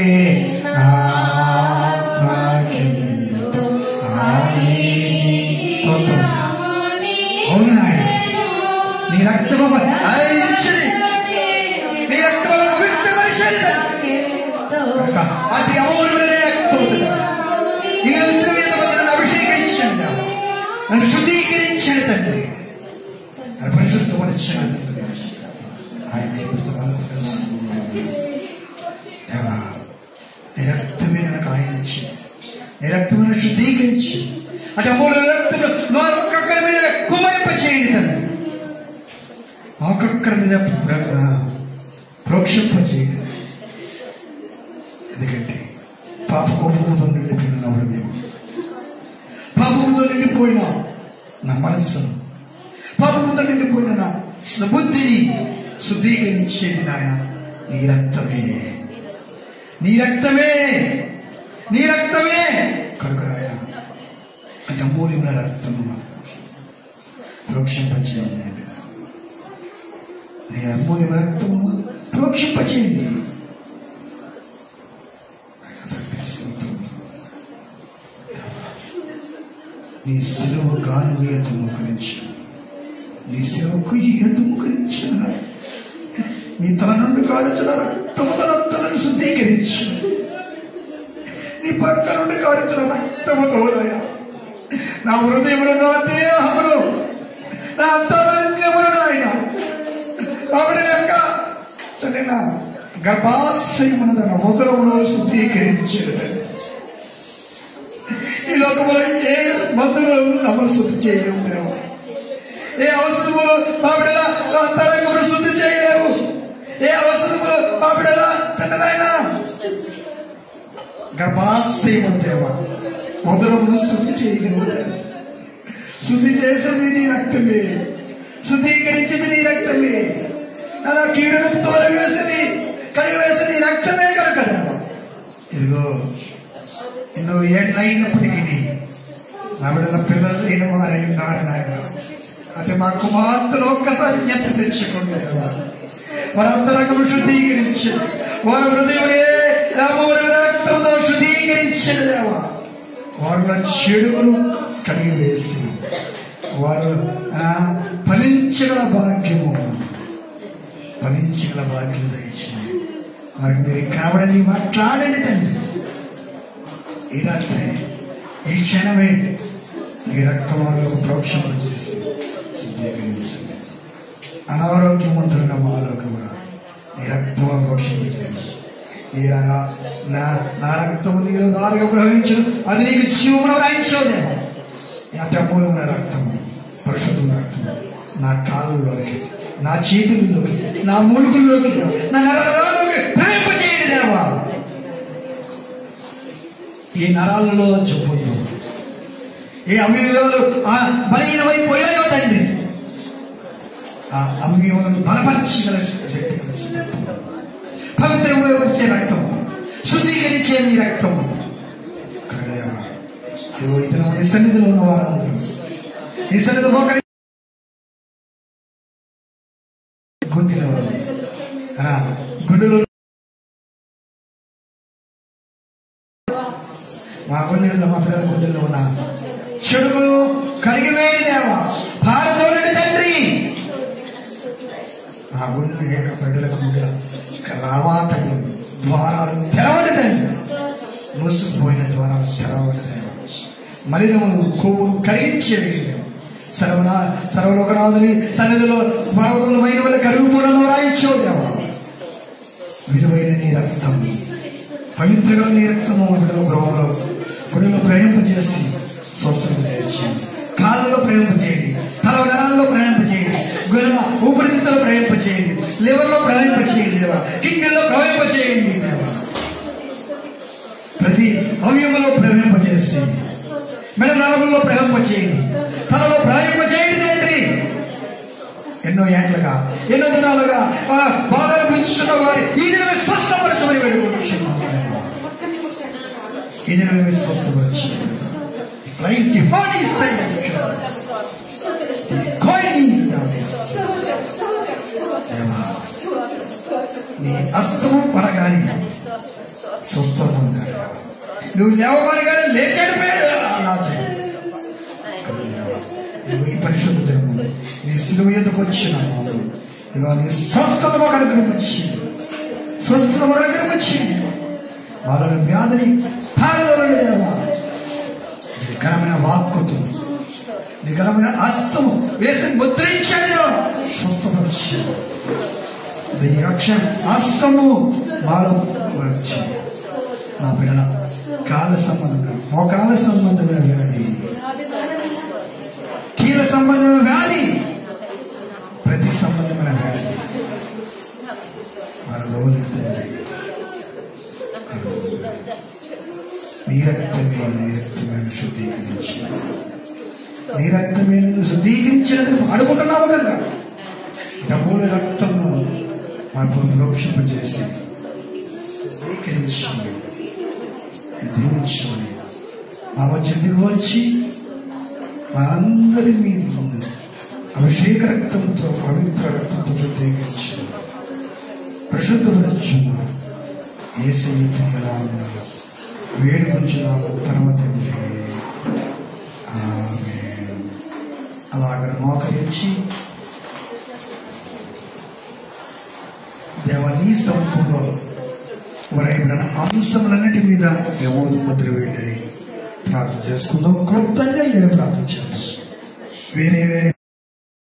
ఆత్మకెంతో స్తోత్రం. అవును నాయన, నీ రక్తము మంచిది, నీ రక్తము పవిత్రమైనది కనుక అతి అమూల్యమైన రక్తం ఈ విషయం మీద నన్ను అభిషేకించండి, నన్ను శుద్ధీకరించండి తండ్రి, నన్ను పరిశుద్ధపరచండి ఆయన దేవుడితో దేవా. నీ రక్తమే నాకు ఆయన ఇచ్చి, నీ రక్తమును శుద్ధీకరించి అంటే అమూల్య రక్తము ఒక్కొక్కరి మీద కుమరింపచేయండి తండ్రి, ఒక్కొక్కరి మీద ప్రోక్షింపచేయండి. ఎందుకంటే పాప కోపంతో నిండిపోయిన నా హృదయం, పాపంతో నిండిపోయిన నా మనస్సును, పాపంతో నిండిపోయిన నా బుద్ధిని శుద్ధీకరించేది నాయన నీ రక్తమే, నీ రక్తమే, నీ రక్తమే కనుక నాయన అంటే అమూల్యమైన రక్తము ప్రోక్షింపచేయండి, నీ అమూల్యమైన రక్తము ప్రోక్షింపచేయండి. నీ శిలువ గాను ఎందు మోకరించి, నీ శిలువకు ఎందు మోకరించి నీ తల నుండి కాల్చిన రక్తములను శుద్ధీకరించి, నీ పక్క నుండి కాల్చిన రక్తముతో నా హృదయములు, నా దేహములు, నా అంతరంగములు నాయన ఆవిడ యొక్క నా గర్భాశయమున తన ఉదరమును శుద్ధీకరించేది. ఈ లోకములో ఏ మందులు నమ్మలు శుద్ధి చేయలేము దేవా, ఏ ఔషధములు మా బిడ్డల అంతరంగమును శుద్ధి చేయలేవు, ఏ ఔషధములు మా బిడ్డల తండ్రైనా గర్భాశయము దేవా ఉదరమును శుద్ధి చేయలేము. శుద్ధి చేసేది నీ రక్తమే, శుద్ధీకరించేది నీ రక్తమే, అలా కీడును తోలవేసేది కడిగివేసేది రక్తమే కనుక ఇదిగో ఎన్నో ఏళ్ళైనప్పటికీ నా బిడ్డల పిల్లలు లేని వారై ఉన్నారు నాయన. అంటే మా కుమార్తెలు ఒక్కసారి జ్ఞప్తి తెచ్చుకోండి, వారందరూ శుద్ధీకరించి వారి హృదయమే రక్తంతో శుద్ధీకరించిన దేవా, వారిలో చెడుగును కడిగి వేసి వారు ఫలించగల భాగ్యము దయచేయండి. మరి మీరు కనబడండి, మాట్లాడండి తండ్రి. ఈ రాత్రి ఈ క్షణమే ఈ రక్తంలో ప్రోక్షణ చేసి శుద్ధీకరించండి. అనారోగ్యం ఉంటున్న మాలో కూడా ఈ రక్తంలో ప్రోక్షణ చేసి నా రక్తం నీలో దారుగా ప్రవహించను, అది నీకు జీవమును రాయించోదేమో. అంటే అమూలమైన రక్తము, పరిశుద్ధమైన రక్తము నా కాళ్ళలోకి, నా చేతుల్లోకి, నా మూలుగుల్లోకి, నా నరాల్లోకి ప్రవేశింపచేయండి దేవా. ఈ నరాలలో చెప్పొద్దు, ఏ అవయవాలు బలహీనమైపోయాయో తండ్రి ఆ అవయవాలను బలపరచగల శక్తి, పవిత్రంగా వచ్చే రక్తము, శుద్ధీకరించే నీ రక్తము ఇతను నీ సన్నిధిలో ఉన్న వారందరూ ఈ సన్నిధిలో గుండెలో మా గుండెల్లో మా పిల్లల గుండెల్లో ఉన్న చెడుగులు కడిగివేయండి దేవా, భారతోనండి తండ్రి. ఆ గుండె యొక్క బిడ్డలకు రావాటలు ద్వారాలు తెరవండి తండ్రి, మూసుకుపోయిన ద్వారాలు తెరవండి దేవా. మలినములు కొవ్వును కరిగించేవి సర్వలోకనాథుని సన్నిధిలో భాగమైన వల్ల కరుగుపురంలో రాయించో దేవా. విలువైన నీ రక్తం, పవిత్రగా నీ రక్తము గృహంలో గుడిలో ప్రయాణింపజేసి స్వస్థత చేయండి, కాళ్ళలో ప్రయాణింపజేయండి, తల నరాల్లో ప్రయాణింపజేయండి, గుణ ఊపిరితిత్తులో ప్రయాణింపజేయండి, లివర్లో ప్రయాణింపజేయండి దేవా, కిడ్నీలో ప్రయాణింపజేయండి దేవా. ప్రతి అవయవంలో ప్రయాణింపజేసి మెడ నరముల్లో ప్రయాణింపజేయండి, తలలో ప్రయాణింపజేయండి తండ్రి. ఎన్నో ఏళ్లుగా ఎన్నో దినాలుగా బాధలు పెంచుతున్న వారి ఈ దినమే స్వస్థపరచమని వేడుకుంటున్నాం. ఈ దినమే స్వస్థపరచు నీ హస్తము పడగాని స్వస్థత పొందాడు. నువ్వు లేవమనగానే లేచాడు. ఈ పరిశుద్ధ దినము నీ శిలువ ఎదుకు వచ్చిన ఇవాళ నీ స్వస్థత కనిపించి స్వస్థత కనిపించి వాళ్ళ వ్యాధిని పారదోలండి దేవా. నికరమైన వాక్కుతో నికరమైన హస్తము వేసి ముద్రించాడు. స్వస్థపరిచి హస్తము వాళ్ళు వచ్చి నా బిడ్డ కాల సంబంధంగా మోకాల సంబంధమైన వ్యాధి, కీల సంబంధమైన వ్యాధి, ప్రతి సంబంధమైన వ్యాధి వాళ్ళలో నీ రక్తమైన శుద్ధీకరించి నీ రక్తమైన శుద్ధీకరించినది వాడుకుంటున్నావు కనుక డబ్బుల రక్తము మాకు ప్రోక్షింపజేసి స్వీకరించి దీవించమని మా మధ్య దిగి వచ్చి మా అందరి మీద అభిషేక రక్తంతో పవిత్ర రక్తంతో శుద్ధీకరించి ప్రశుద్ధపరుచున్న యేసు వేడుకొచ్చున్నాము తర్వాత అలాగ మోకరించి దేవాన్ని సంపూర్ణ వరైన అంశములన్నిటి మీద యెహోవా ముద్ర వేయని ప్రార్థన చేసుకుందాం. క్లుప్తంగా ప్రార్థన చేస్తాం. వేరే